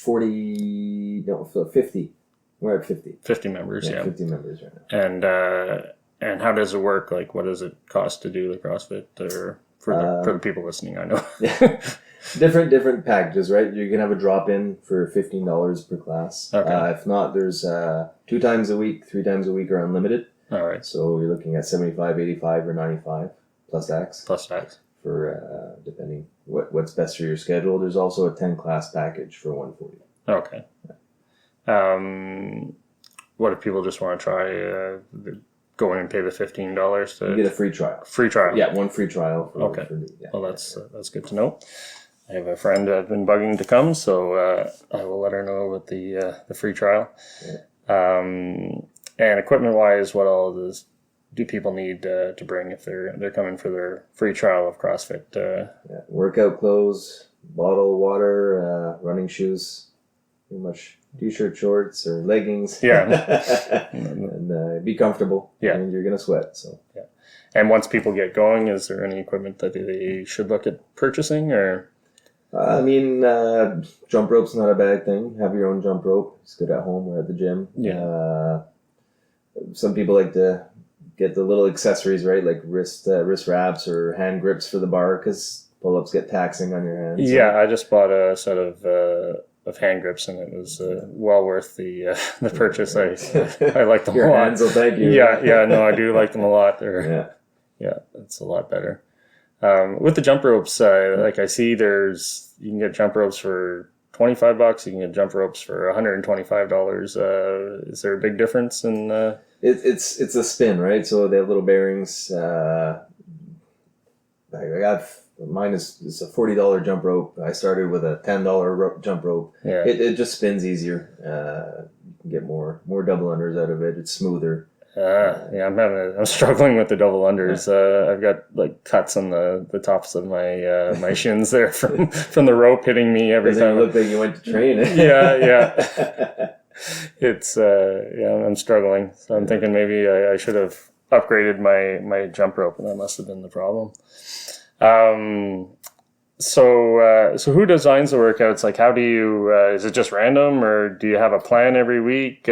50. We're at 50. 50 members. Yeah. 50 members right now. And how does it work? Like, what does it cost to do the CrossFit, or for the people listening? I know. different packages, right? You can have a drop in for $15 per class. Okay. If not, there's 2 times a week, 3 times a week are unlimited. All right. So you're looking at $75, $85, or $95 plus tax. Plus tax. For depending what's best for your schedule. There's also a 10-class package for $140. Okay. What if people just want to try go in and pay the $15 to you get a free trial? Free trial. Yeah, 1 free trial. Okay. Well, that's good to know. I have a friend I've been bugging to come, so I will let her know about the free trial. Yeah. And equipment-wise, what all do people need to bring if they're coming for their free trial of CrossFit? Workout clothes, bottle of water, running shoes, pretty much t-shirt, shorts, or leggings. Yeah. And be comfortable. Yeah. And you're going to sweat. So. Yeah. And once people get going, is there any equipment that they should look at purchasing, or? I mean, jump rope's not a bad thing. Have your own jump rope. It's good at home or at the gym. Yeah. Some people like to get the little accessories, right? Like wrist wraps or hand grips for the bar, because pull-ups get taxing on your hands. Yeah, I just bought a set of hand grips, and it was well worth the purchase. I like them your a lot. hands will thank you. Yeah, no, I do like them a lot. Yeah, it's a lot better. With the jump ropes, like I see, you can get jump ropes for $25. You can get jump ropes for $125. Is there a big difference in? It's a spin, right? So they have little bearings. I got mine is a $40 jump rope. I started with a $10 jump rope. Yeah. It just spins easier. You get more double unders out of it. It's smoother. Yeah, I'm struggling with the double unders. I've got like cuts on the tops of my shins there from the rope hitting me every time. You look like you went to train. Yeah. It's I'm struggling. So I'm thinking maybe I should have upgraded my jump rope, and that must have been the problem. So who designs the workouts? Like, how do you? Is it just random, or do you have a plan every week?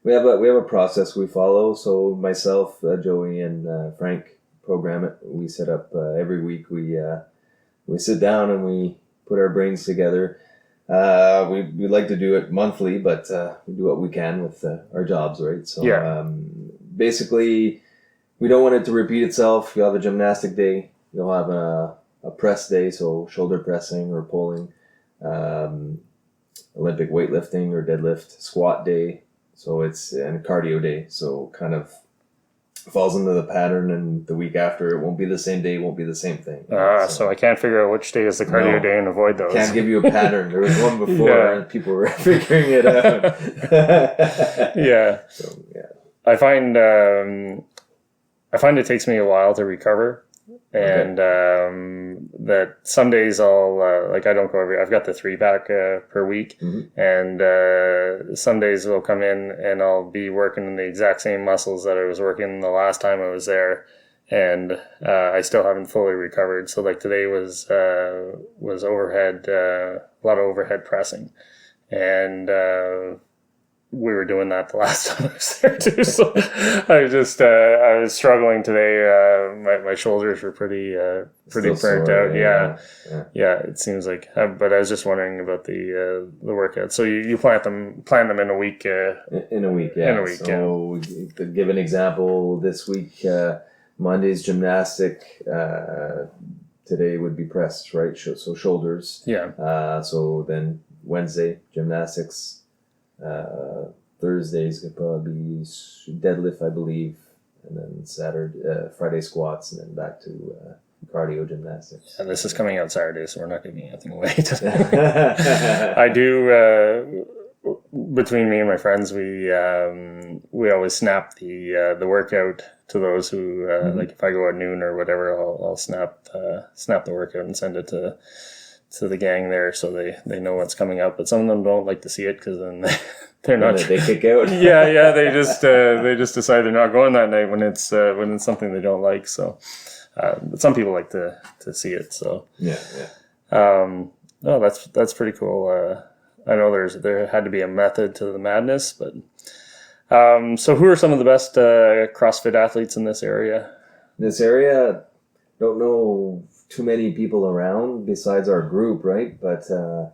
We have a process we follow. So myself, Joey, and Frank program it. We set up every week. We sit down and we put our brains together. We like to do it monthly, but we do what we can with our jobs, right? So basically, we don't want it to repeat itself. You'll have a gymnastic day. You'll have a press day, so shoulder pressing or pulling, Olympic weightlifting or deadlift, squat day. So and cardio day. So kind of falls into the pattern, and the week after it won't be the same day, it won't be the same thing. So I can't figure out which day is the cardio day and avoid those. Can't give you a pattern. There was one before and people were figuring it out. Yeah. So yeah. I find it takes me a while to recover. And that some days I'll I don't go I've got the 3-pack per week, and some days we'll come in and I'll be working in the exact same muscles that I was working the last time I was there, and I still haven't fully recovered. So like today was overhead, a lot of overhead pressing, and we were doing that the last time I was there too. So I was struggling today. My shoulders were pretty burnt sore, out. Yeah. It seems like. But I was just wondering about the workout. So you plan them in a week. In a week, yeah. In a week, so to give an example, this week Monday's gymnastic. Today would be press, right? So shoulders. Yeah. So then Wednesday gymnastics. Thursdays could probably be deadlift, I believe, and then Friday squats, and then back to cardio gymnastics. And this is coming out Saturday, so we're not giving anything away today. I do. Between me and my friends, we always snap the workout to those who like if I go at noon or whatever, I'll snap the workout and send it to the gang there, so they know what's coming up. But some of them don't like to see it because then they're not. They kick out. yeah. They just decide they're not going that night when it's something they don't like. So, but some people like to see it. So yeah. No, that's pretty cool. I know there had to be a method to the madness, but so who are some of the best CrossFit athletes in this area? Don't know too many people around besides our group, right? But I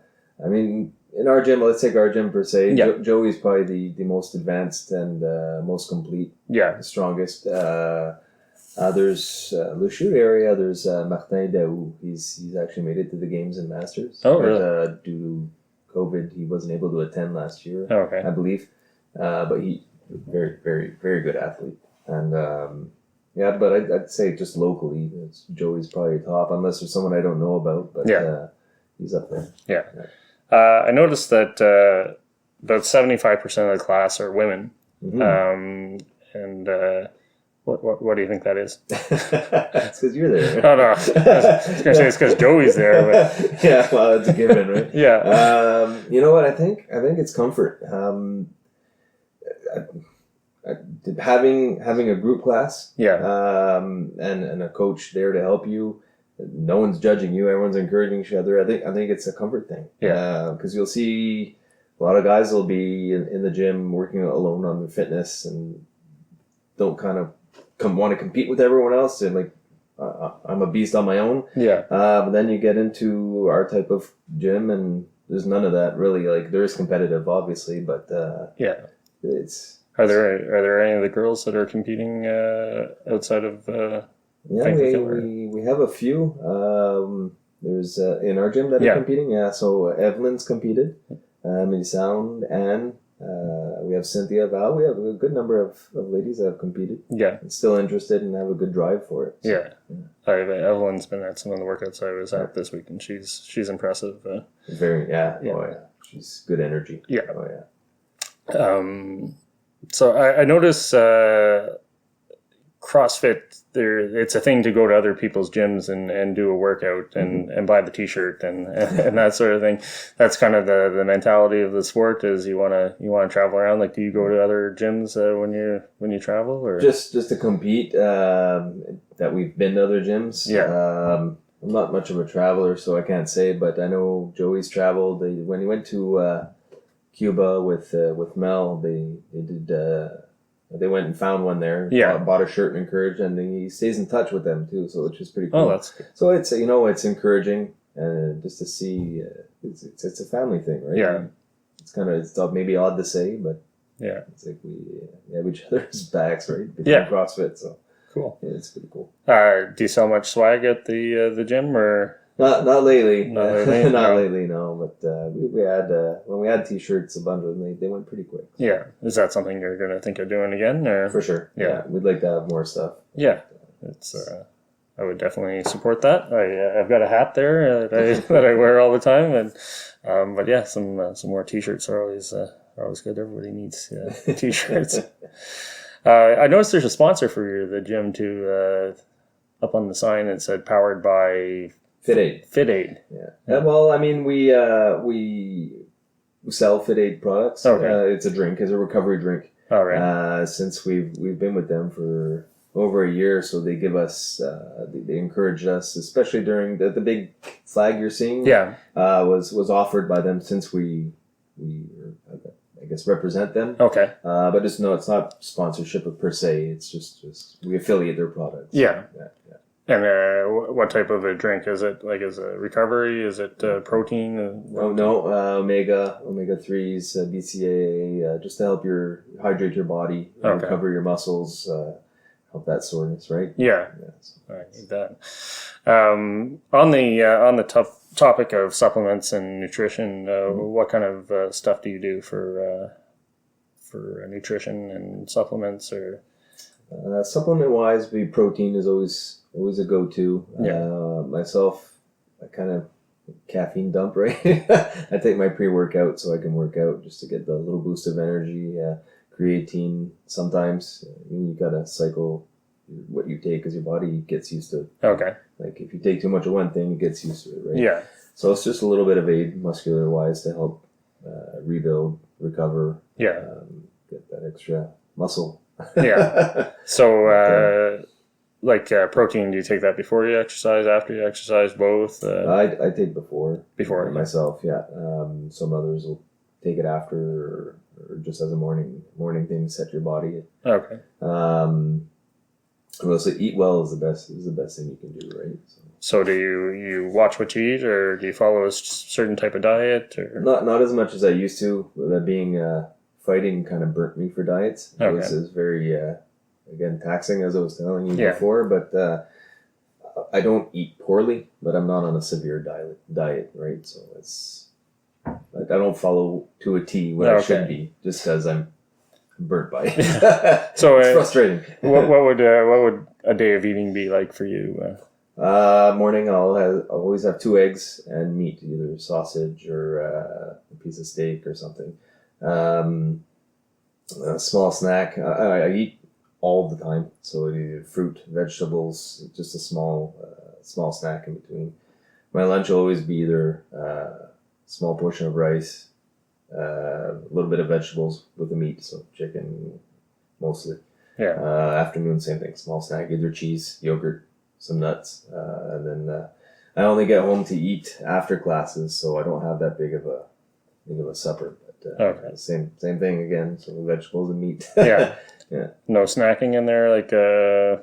mean, in our gym, let's take our gym per se. Yeah. Joey's probably the most advanced and most complete. Yeah. The strongest. There's Le Chute area. There's Martin Daou. He's actually made it to the games and masters. Oh, really? But due to COVID, he wasn't able to attend last year. Oh, okay. I believe. But he very, very, very good athlete. And yeah, but I'd say just locally, Joey's probably top, unless there's someone I don't know about. But he's up there. Yeah. I noticed that about 75% of the class are women. Mm-hmm. And what do you think that is? It's because you're there. Oh, no. I was going to say it's because Joey's there. But... Yeah, well, that's a given, right? Yeah. You know what I think? I think it's comfort. Having a group class, and a coach there to help you. No one's judging you. Everyone's encouraging each other. I think it's a comfort thing. Yeah. Because you'll see a lot of guys will be in the gym working alone on their fitness and don't kind of want to compete with everyone else. And like, I'm a beast on my own. Yeah. But then you get into our type of gym and there's none of that really. Like there is competitive, obviously, but it's. Are there any of the girls that are competing outside of? We have a few. There's in our gym that are competing. Yeah, so Evelyn's competed. Sound, Anne. We have Cynthia, Val. We have a good number of ladies that have competed. Yeah, and still interested and have a good drive for it. So, Evelyn's been at some of the workouts I was at this week, and she's impressive. Very. Oh yeah. She's good energy. Yeah. Oh yeah. So I notice CrossFit, it's a thing to go to other people's gyms and do a workout and buy the t-shirt and that sort of thing. That's kind of the mentality of the sport, is you want to travel around. Like, do you go to other gyms when you travel, or just to compete? That we've been to other gyms. Yeah. I'm not much of a traveler, so I can't say, but I know Joey's traveled. When he went to Cuba with Mel, they did. They went and found one there. Yeah. Bought a shirt and encouraged, and he stays in touch with them too. So which is pretty cool. Oh, that's good. So it's it's encouraging, just to see. It's a family thing, right? Yeah. It's maybe odd to say, but yeah, it's like we have each other's backs, right? Yeah. CrossFit, so cool. yeah, it's pretty cool. Do you sell much swag at the gym, or? Not lately. Not lately? Not No. lately, no. But we had when we had t-shirts, a bunch of them. They went pretty quick. Yeah. Is that something you're going to think of doing again, or? For sure. Yeah. We'd like to have more stuff. Yeah. It's I would definitely support that. I've got a hat there that I wear all the time, and but yeah, some more t-shirts are always good. Everybody needs t-shirts. I noticed there's a sponsor for the gym too. Up on the sign it said powered by Fit Aid. Yeah. Well, I mean, we sell Fit Aid products. Okay. It's a drink. It's a recovery drink. All right. Since we've been with them for over a year, so they give us they encourage us, especially during the big flag you're seeing. Yeah. Was offered by them, since we I guess represent them. Okay. But it's not sponsorship per se. It's just we affiliate their products. Yeah. Yeah. And what type of a drink is it? Like, is it recovery? Is it protein? No, omega 3s, BCAA, just to help hydrate your body, Okay. recover your muscles, help that soreness, right? Yeah. So. I need that. On the topic of supplements and nutrition, what kind of stuff do you do for nutrition and supplements? Or supplement wise, protein is always a go-to. Yeah. Myself, I kind of caffeine dump, right? I take my pre-workout so I can work out, just to get the little boost of energy. Creatine, sometimes you gotta cycle what you take, because your body gets used to it. Okay. Like, if you take too much of one thing, it gets used to it, right? Yeah. So it's just a little bit of aid, muscular wise, to help rebuild, recover, Yeah. get that extra muscle. Yeah. So, protein, do you take that before you exercise, after you exercise, both? I take before myself. Yeah. Some others will take it after, or just as a morning thing to set your body. Okay. Well, so eat well is the best thing you can do, right? So do you watch what you eat, or do you follow a certain type of diet? Or? Not as much as I used to. That being fighting kind of burnt me for diets. Okay. It was very again, taxing, as I was telling you Yeah. before. But I don't eat poorly, but I'm not on a severe diet, right? So I don't follow to a T what I should be, just because I'm burnt by it. So it's frustrating. what would a day of eating be like for you? Morning, I'll always have 2 eggs and meat, either sausage or a piece of steak or something. A small snack. I eat all the time, so either fruit, vegetables, just a small snack in between. My lunch will always be either a small portion of rice, a little bit of vegetables with the meat, so chicken mostly. Yeah. Afternoon, same thing, small snack, either cheese, yogurt, some nuts, and then I only get home to eat after classes, so I don't have that big of a supper. But Okay. same thing again, so vegetables and meat. Yeah. Yeah. No snacking in there, like Joe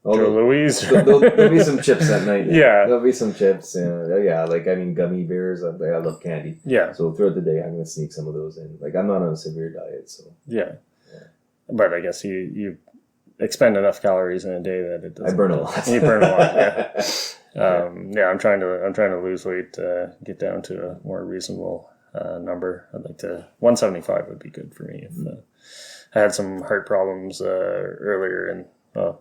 Louis? There'll be some chips at night. Yeah. There'll be some chips. Yeah, gummy bears. I love candy. Yeah. So throughout the day, I'm going to sneak some of those in. Like, I'm not on a severe diet, so. Yeah. But I guess you expend enough calories in a day that it doesn't. I burn a lot. You burn a lot, yeah. I'm trying to lose weight, get down to a more reasonable number. I'd like to 175 would be good for me. If I had some heart problems earlier in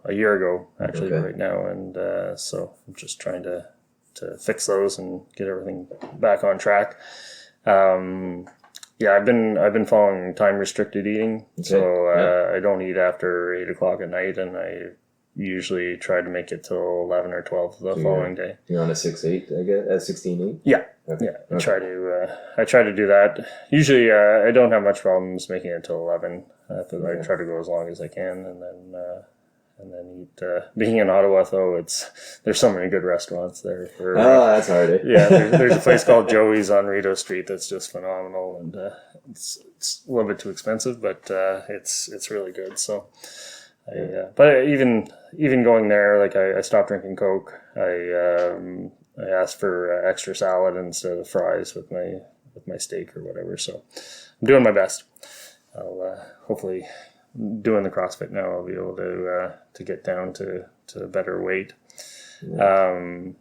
a year ago, actually, right now, and so I'm just trying to fix those and get everything back on track. Yeah, I've been following time restricted eating, Okay. so I don't eat after 8 o'clock at night, and I usually try to make it till 11 or 12 the following day. You're on a 6-8, I guess, 16-8? Yeah. Okay. Yeah, I try to do that. Usually, I don't have much problems making it till 11. I try to go as long as I can, and then eat. Being in Ottawa, though, there's so many good restaurants there. That's hard. Eh? Yeah, there's a place called Joey's on Rideau Street that's just phenomenal, and it's a little bit too expensive, but it's really good. So, but even going there, like I stopped drinking Coke. I asked for extra salad instead of fries with my steak or whatever. So I'm doing my best. I'll hopefully, doing the CrossFit now, I'll be able to get down to a better weight. Yeah.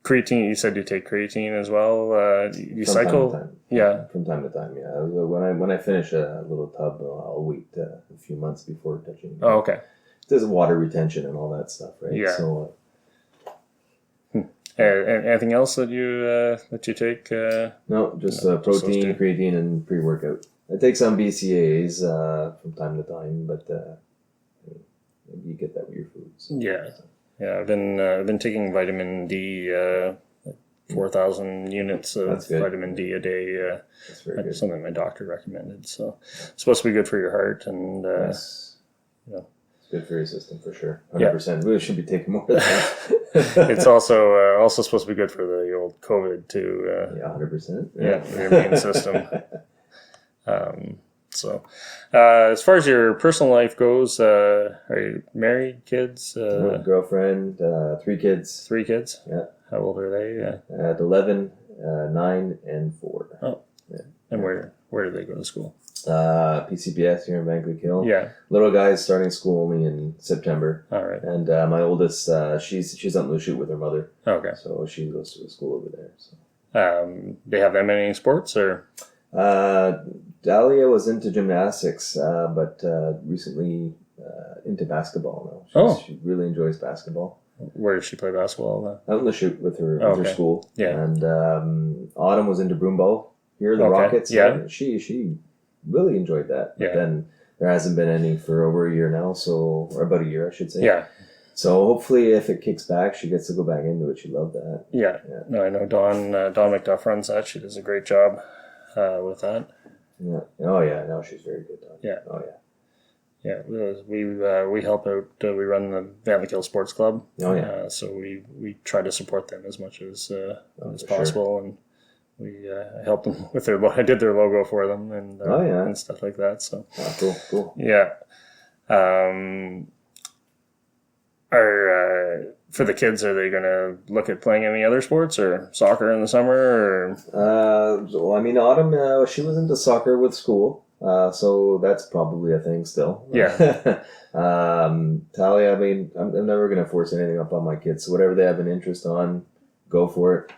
Creatine, you said you take creatine as well. You From cycle? time to time. Yeah. From time to time, yeah. When I finish a little tub, I'll wait a few months before touching. Oh, okay. There's water retention and all that stuff, right? Yeah. So, and anything else that you take? No, just protein, creatine, and pre-workout. I take some BCAAs from time to time, but you get that with your foods. Yeah. Yeah, I've been taking vitamin D, 4,000 units of vitamin D a day. That's very good. Something my doctor recommended. So it's supposed to be good for your heart, and yes. It's good for your system for sure. 100%. We should be taking more of that. It's also supposed to be good for the old COVID too. 100%. Yeah, your immune system. So, as far as your personal life goes, are you married, kids? Girlfriend, 3 kids. 3 kids? Yeah. How old are they? At 11, 9, and 4. Oh. Yeah. And where do they go to school? PCPS here in Vancouver Hill. Yeah. Little guy's starting school only in September. All right. And my oldest, she's up in Lachute with her mother. Okay. So she goes to the school over there. So. They have them in any sports or? Dahlia was into gymnastics, but recently into basketball now. She really enjoys basketball. Where does she play basketball? Out in Lachute with her school. Yeah. And Autumn was into broomball. Here, the Rockets. Yeah. She really enjoyed that. But yeah. then there hasn't been any for over a year now, or about a year, I should say. Yeah. So hopefully, if it kicks back, she gets to go back into it. She loved that. Yeah. No, I know Dawn McDuff runs that. She does a great job with that. Yeah. Oh yeah. No, she's very good. Dawn. Yeah. Oh yeah. Yeah, we help out. We run the Van Hill Sports Club. Oh yeah. So we try to support them as much as possible, and we helped them with their. I did their logo for them, and and stuff like that. So cool. Yeah. For the kids, are they going to look at playing any other sports or soccer in the summer? Or? Well, I mean, Autumn, she was into soccer with school. So that's probably a thing still. Yeah. Talia, I mean, I'm never going to force anything up on my kids. So whatever they have an interest on, go for it.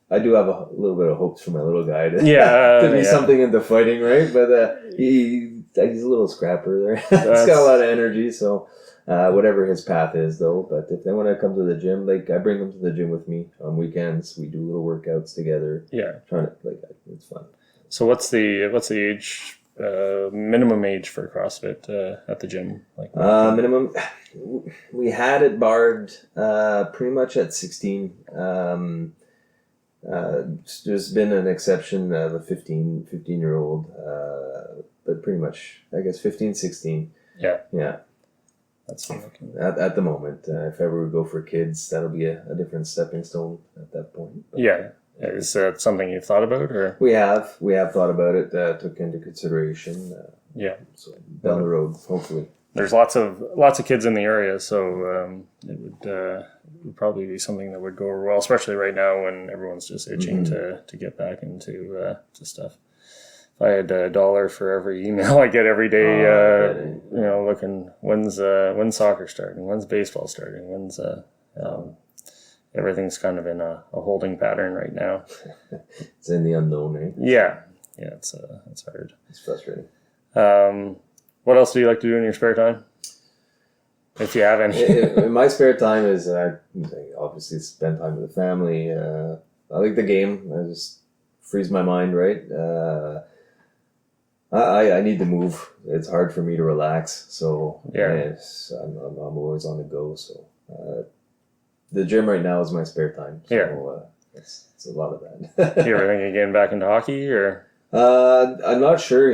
I do have a little bit of hopes for my little guy to be something into fighting, right? But he's a little scrapper there. He's got a lot of energy, so whatever his path is, though. But if they want to come to the gym, I bring them to the gym with me on weekends. We do little workouts together. Yeah, it's fun. So what's the age? Minimum age for CrossFit at the gym? Minimum, we had it barred pretty much at 16. There's been an exception of a 15-year-old, but pretty much, I guess, 15, 16. Yeah. That's at the moment. If ever we go for kids, that'll be a different stepping stone at that point. But, yeah. Is that something you've thought about, or we have thought about it? Took into consideration. So down the road, hopefully. There's lots of kids in the area, so it would probably be something that would go over well, especially right now when everyone's just itching to get back into to stuff. If I had $1 for every email I get every day, looking when's soccer starting, when's baseball starting, when's everything's kind of in a holding pattern right now. It's in the unknown, right? Yeah, it's hard. It's frustrating. What else do you like to do in your spare time? If you have any. In my spare time is obviously spend time with the family. I like the game. I just freeze my mind, right? I need to move. It's hard for me to relax, so Yeah. I'm always on the go. So the gym right now is my spare time. So it's a lot of that. You ever think of getting back into hockey or? I'm not sure.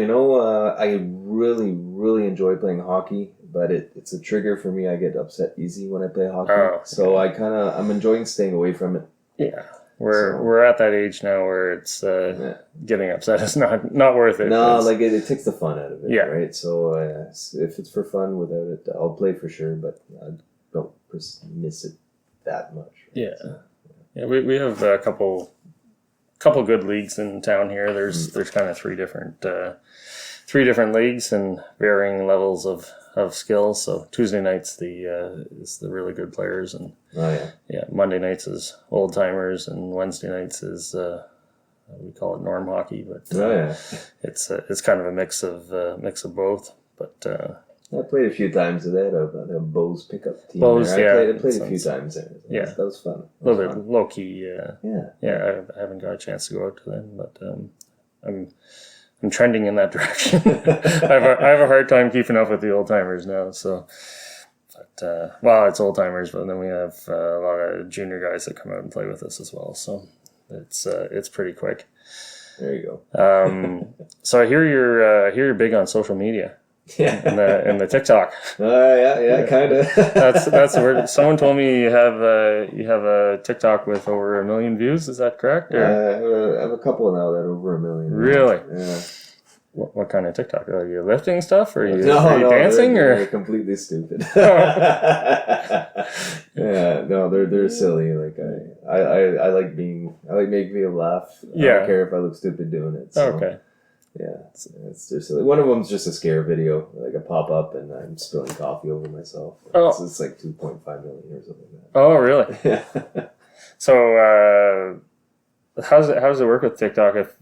I really enjoy playing hockey, but it's a trigger for me. I get upset easy when I play hockey. Oh, okay. So I'm enjoying staying away from it. Yeah. We're at that age now where it's getting upset is not worth it. No, like it takes the fun out of it, Yeah. right? So if it's for fun without it, I'll play for sure, but I don't miss it that much. Right? Yeah. So, Yeah, we have a couple good leagues in town here. There's kind of three different leagues and varying levels of skill. So Tuesday nights is the really good players, and Monday nights is old timers, and Wednesday nights is we call it norm hockey, but it's kind of a mix of both. But I played a few times with that. The Bose pickup team. Bose, I played a few times there. That was fun. A little bit low key. Yeah. I haven't got a chance to go out to them, but I'm trending in that direction. I have a hard time keeping up with the old timers now. So, but it's old timers, but then we have a lot of junior guys that come out and play with us as well. So it's pretty quick. There you go. So I hear you're big on social media. Yeah, and the TikTok. Yeah, kind of. that's the word. Someone told me you have a TikTok with over 1 million views. Is that correct? Or? I have a couple now that are over 1 million. Really? Yeah. What kind of TikTok? Are you lifting stuff? Or are you dancing? They're completely stupid. They're silly. Like I like making people laugh. I don't care if I look stupid doing it. So. Okay. Yeah, it's just silly. One of them's just a scare video, like a pop up, and I'm spilling coffee over myself. So it's like 2.5 million or something like that. Oh, really? Yeah. So, how does it work with TikTok? If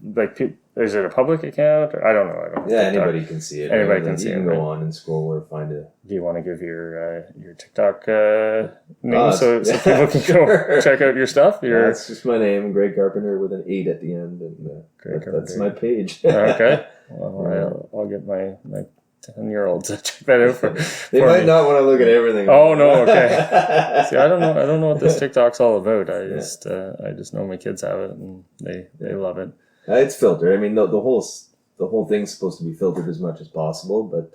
is it a public account? Or, I don't know. Yeah, TikTok. Anybody can see it. Anybody can see it. You can go on and scroll or find it. Do you want to give your TikTok name so people can go check out your stuff? It's just my name, Greg Carpenter, with an 8 at the end, and that's my page. Okay. Well, I'll get my 10-year-olds to check that out for. They might not want to look at everything. Oh no! Okay. See, I don't know what this TikTok's all about. I just know my kids have it and they love it. It's filtered. I mean, the whole thing's supposed to be filtered as much as possible, but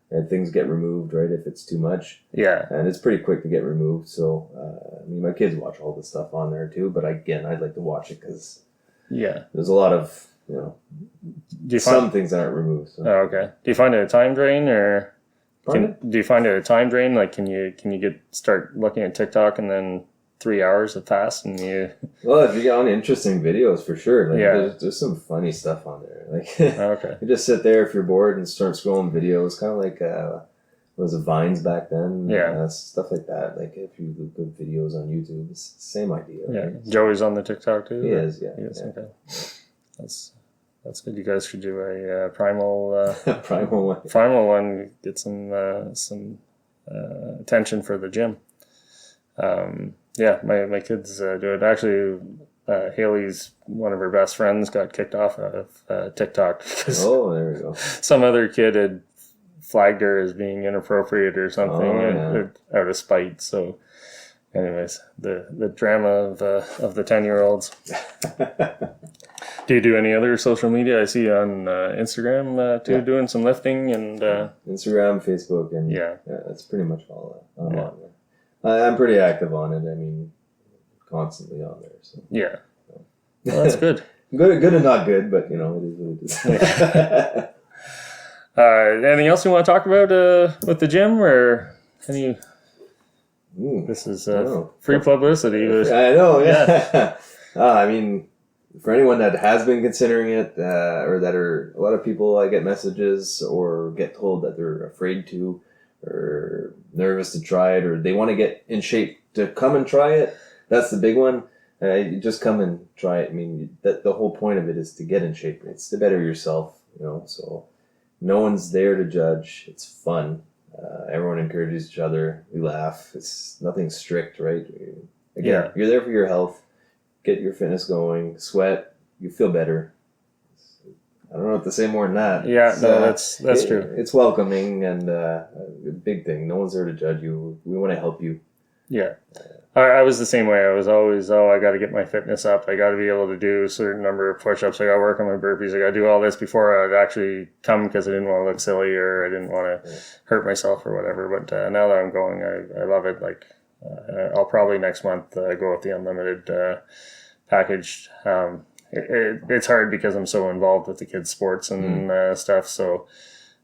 and things get removed, right, if it's too much. Yeah. And it's pretty quick to get removed. So, I mean, my kids watch all the stuff on there too, but again, I'd like to watch it because there's a lot of, some things aren't removed. So. Oh, okay. Do you find it a time drain or do you find it a time drain? Like, can you start looking at TikTok and then 3 hours have passed and you... Well, if you get on interesting videos, for sure. Like, there's some funny stuff on there. Like, okay. You just sit there if you're bored and start scrolling videos, kind of like, was it Vines back then? Yeah. Stuff like that. Like, if you look at videos on YouTube, it's the same idea. Yeah. Right? Joey's on the TikTok too? He is, yeah. He is, okay. That's good. You guys should do a primal... Primal one. Get some attention for the gym. Yeah, my kids do it. Actually, Haley's one of her best friends got kicked off of TikTok because there we go. Some other kid had flagged her as being inappropriate or something out of spite. So, anyways, the drama of the 10-year-olds. Do you do any other social media? I see you on Instagram too, doing some lifting and Instagram, Facebook, and that's pretty much all I'm on there. I'm pretty active on it. I mean, constantly on there. So. Yeah. Well, that's good. Good and not good, but it is what it is. Anything else you want to talk about with the gym, or any? This is free publicity. I know. Yeah. I mean, for anyone that has been considering it, or that are a lot of people, I get messages or get told that they're afraid to, or nervous to try it, or they want to get in shape to come and try it. That's the big one. You just come and try it. I mean, the whole point of it is to get in shape. It's to better yourself, so no one's there to judge. It's fun. Everyone encourages each other. We laugh. It's nothing strict, right? Again, you're there for your health. Get your fitness going. Sweat. You feel better. I don't know what to say more than that. Yeah, that's true. It's welcoming and a big thing. No one's there to judge you. We want to help you. Yeah. I was the same way. I was always, I got to get my fitness up. I got to be able to do a certain number of push-ups. I got to work on my burpees. I got to do all this before I'd actually come because I didn't want to look silly or I didn't want to hurt myself or whatever. But now that I'm going, I love it. Like, I'll probably next month go with the unlimited package. It's hard because I'm so involved with the kids' sports and stuff. So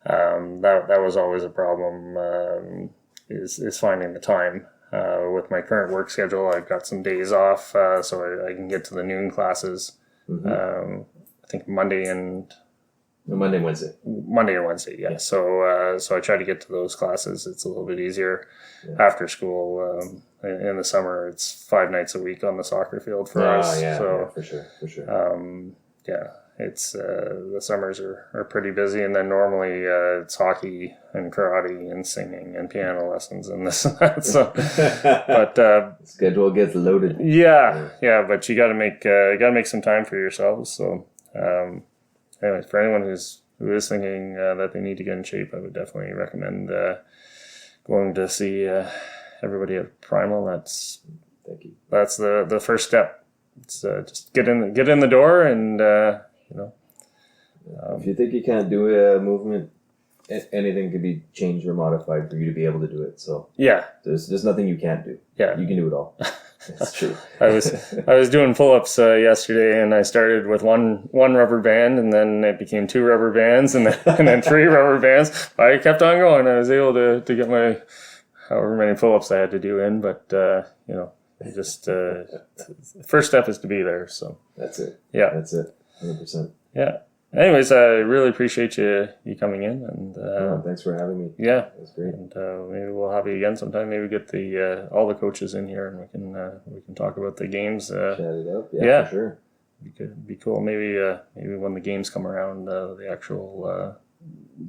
that was always a problem, is finding the time. With my current work schedule, I've got some days off, so I can get to the noon classes. I think Monday and Wednesday, yeah. So I try to get to those classes. It's a little bit easier after school. In the summer, it's 5 nights a week on the soccer field for us. So for sure. It's the summers are pretty busy, and then normally it's hockey and karate and singing and piano lessons and this and that. So, but schedule gets loaded. Yeah, but you got to make some time for yourselves. So, anyways, for anyone who is thinking that they need to get in shape, I would definitely recommend going to see everybody at Primal. That's the first step. It's just get in the door and. If you think you can't do a movement, anything can be changed or modified for you to be able to do it. So there's nothing you can't do. Yeah, you can do it all. That's true. I was doing pull-ups yesterday, and I started with one rubber band, and then it became 2 rubber bands, and then 3 rubber bands. I kept on going. I was able to get my however many pull-ups I had to do in, but just first step is to be there. So that's it. Yeah, that's it. 100%. Yeah. Anyways, I really appreciate you coming in, and thanks for having me. Yeah, that's great. And maybe we'll have you again sometime. Maybe get the all the coaches in here, and we can talk about the games. Chat it up. Yeah, for sure. Be cool. Maybe when the games come around, the actual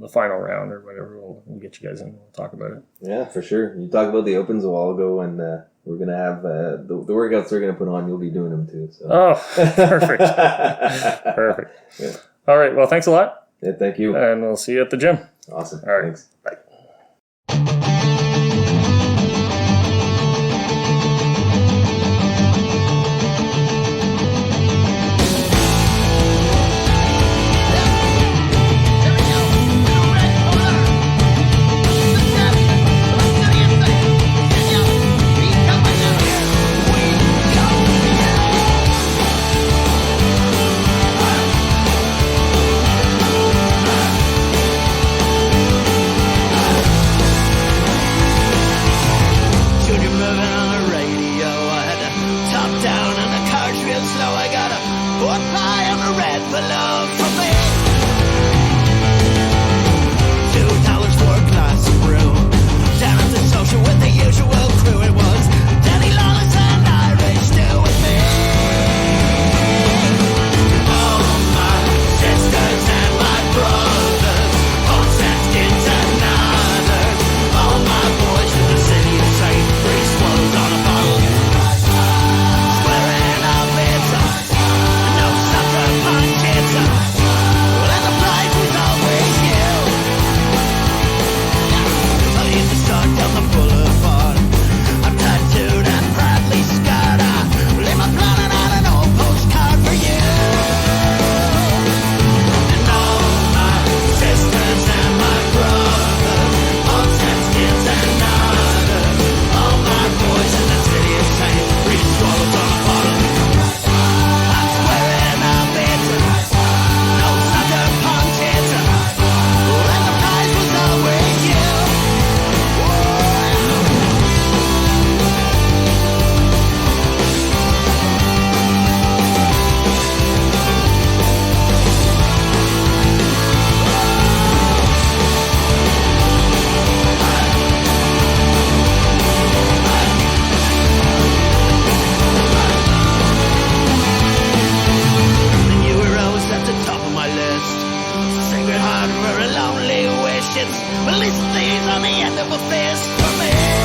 the final round or whatever, we'll get you guys in. We'll talk about it. Yeah, for sure. You talk about the opens a while ago, and we're gonna have the workouts they're gonna put on. You'll be doing them too. So. Oh, perfect. Perfect. Yeah. All right. Well, thanks a lot. Yeah, thank you. And we'll see you at the gym. Awesome. All right. Thanks. Bye. But at least these on the end of a fist for me.